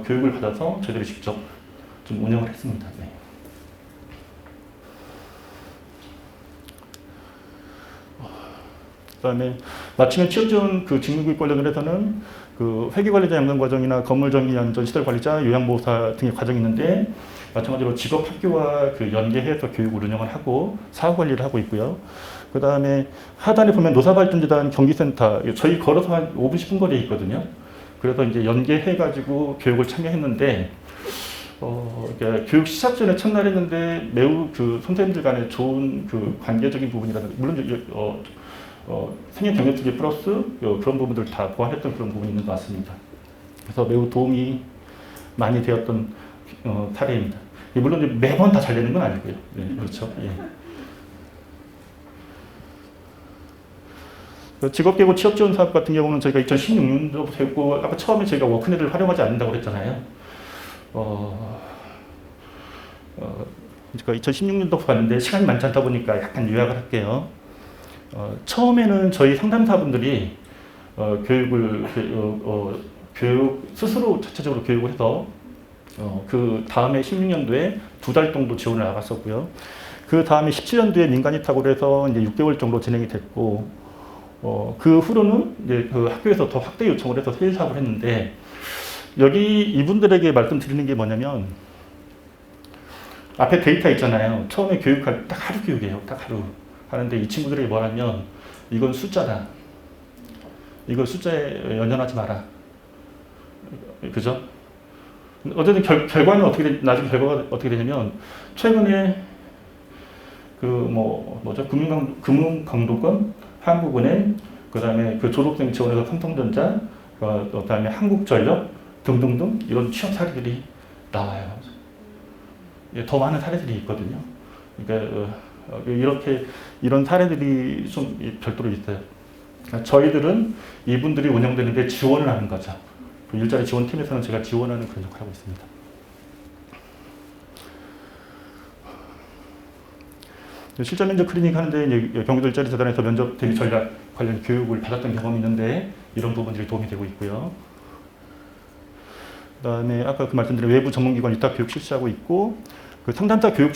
교육을 받아서 저희들이 직접 좀 운영을 했습니다. 네. 그다음에 마침내 취업 지원 그 직무교육 관련을 해서는 그 회계관리자 양성 과정이나 건물정리 안전 시설관리자 요양보호사 등의 과정이 있는데 마찬가지로 직업학교와 그 연계해서 교육을 운영을 하고 사후 관리를 하고 있고요. 그 다음에 하단에 보면 노사발전재단 경기센터 저희 걸어서 한 5분 10분 거리에 있거든요. 그래서 이제 연계해가지고 교육을 참여했는데 교육 시작 전에 첫날했는데 매우 그 선생님들 간에 좋은 그 관계적인 부분이라든가 물론 생애 경력투기 플러스 그런 부분들 다 보완했던 그런 부분이 있는 것 같습니다. 그래서 매우 도움이 많이 되었던 사례입니다. 물론 매번 다 잘 되는 건 아니고요. 네, 그렇죠. 예. 직업계고 취업지원 사업 같은 경우는 저희가 2016년도부터 했고 아까 처음에 저희가 워크넷을 활용하지 않는다고 그랬잖아요. 그러니까 2016년도부터 봤는데 시간이 많지 않다 보니까 약간 요약을 할게요. 처음에는 저희 상담사분들이 교육 스스로 자체적으로 교육을 해서 그 다음에 16년도에 2달 정도 지원을 나갔었고요. 그 다음에 17년도에 민간이 타고 해서 이제 6개월 정도 진행이 됐고 그 후로는 이제 그 학교에서 더 확대 요청을 해서 세일 사업을 했는데 여기 이분들에게 말씀드리는 게 뭐냐면 앞에 데이터 있잖아요. 처음에 교육할 딱 하루 교육이에요. 딱 하루 하는데 이 친구들이 뭐냐면 이건 숫자다. 이걸 숫자에 연연하지 마라. 그죠? 어쨌든 결과는 나중에 결과가 어떻게 되냐면 최근에 금융강도권, 한국은행, 그다음에 그 졸업생 지원해서 삼성전자, 그다음에 한국전력 등등등 이런 취업 사례들이 나와요. 예, 더 많은 사례들이 있거든요. 그러니까 이런 사례들이 좀 별도로 있어요. 그러니까 저희들은 이분들이 운영되는데 지원을 하는 거죠. 그 일자리 지원팀에서는 제가 지원하는 그런 역할을 하고 있습니다. 실전 면접 클리닉 하는데 이제 경기도 일자리 재단에서 면접 대비 전략 관련 교육을 받았던 경험이 있는데 이런 부분들이 도움이 되고 있고요. 그다음에 아까 그 말씀드린 외부 전문기관 위탁 교육 실시하고 있고 그 상담사 교육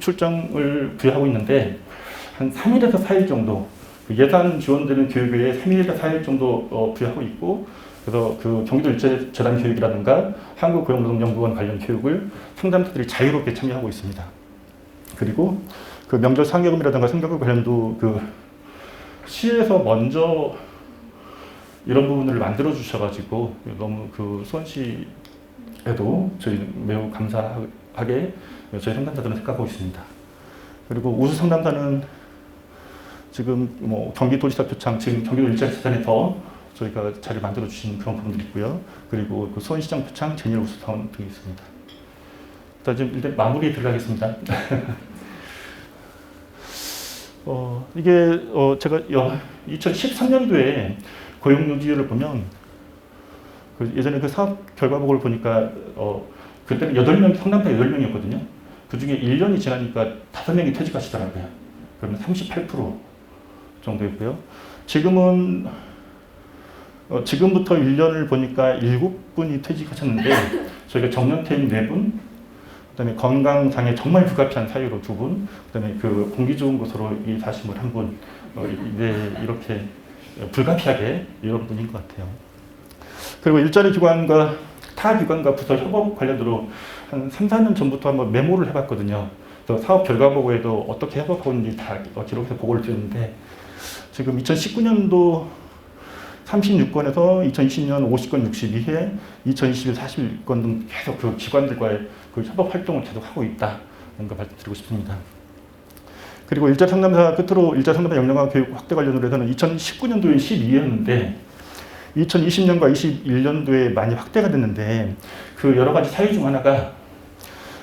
출장을 부여하고 있는데 한 3일에서 4일 정도 예산 지원되는 교육에 3일에서 4일 정도 부여하고 있고 그래서 그 경기도 일자리 재단 교육이라든가 한국고용노동연구원 관련 교육을 상담사들이 자유롭게 참여하고 있습니다. 그리고 그 명절 상여금이라든가 생계금 관련도 그 시에서 먼저 이런 부분을 만들어 주셔가지고 너무 그 수원시에도 저희 매우 감사하게 저희 상담사들은 생각하고 있습니다. 그리고 우수 상담사는 지금 뭐 경기도지사표창 지금 경기도 일자리 재단에서 저희가 자리를 만들어 주신 그런 부분들이 있고요. 그리고 그 수원시장 표창 제일 우수 사원 등이 있습니다. 일단 지금 일단 마무리에 들어가겠습니다. 제가 2013년도에 고용유지율을 보면 예전에 그 사업 결과보고를 보니까 그때는 8명, 상담사 8명이었거든요. 그 중에 1년이 지나니까 5명이 퇴직하시더라고요. 그러면 38% 정도였고요. 지금은 지금부터 1년을 보니까 7분이 퇴직하셨는데 저희가 정년퇴임 4분, 그다음에 건강장애 정말 불가피한 사유로 2분, 그다음에 그 공기 좋은 곳으로 이 사심을 1분, 이렇게 불가피하게 이런 분인 것 같아요. 그리고 일자리 기관과 타 기관과 부서 협업 관련으로 한 3, 4년 전부터 한번 메모를 해봤거든요. 그래서 사업 결과 보고에도 어떻게 협업하고 있는지 다 기록해서 보고를 드렸는데 지금 2019년도 36건에서 2020년 50건 62회, 2021 41건 등 계속 그 기관들과의 그 협업 활동을 계속 하고 있다. 뭔가 말씀드리고 싶습니다. 그리고 일자리 상담사 끝으로 일자리 상담사 역량화 교육 확대 관련으로 해서는 2019년도에 12회였는데 2020년과 21년도에 많이 확대가 됐는데 그 여러 가지 사유 중 하나가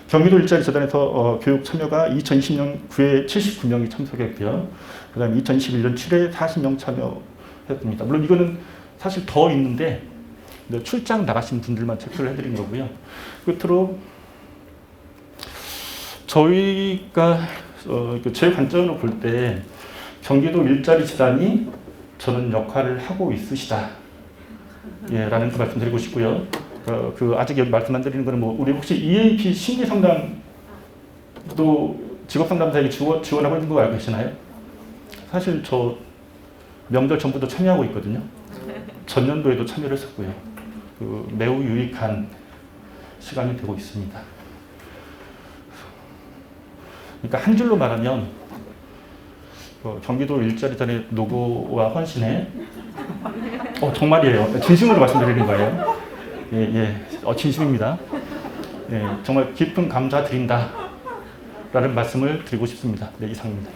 경기도 일자리 재단에서 교육 참여가 2020년 9회 79명이 참석했고요. 그 다음에 2021년 7회 40명 참여했습니다. 물론 이거는 사실 더 있는데 출장 나가신 분들만 체크를 해드린 거고요. 끝으로 저희가 제 관점으로 볼 때 경기도 일자리 재단이 저런 역할을 하고 있으시다. 라는 거 말씀드리고 싶고요. 아직 여기 말씀 안 드리는 거는 우리 혹시 EAP 심리 상담도 직업 상담사에게 지원하고 있는 거 알고 계시나요? 사실 저 명절 전부터 참여하고 있거든요. 전년도에도 참여를 했었고요. 매우 유익한 시간이 되고 있습니다. 그러니까 한 줄로 말하면 경기도 일자리 재단의 노고와 헌신에 정말이에요. 진심으로 말씀드리는 거예요. 진심입니다. 정말 깊은 감사드린다 라는 말씀을 드리고 싶습니다. 이상입니다.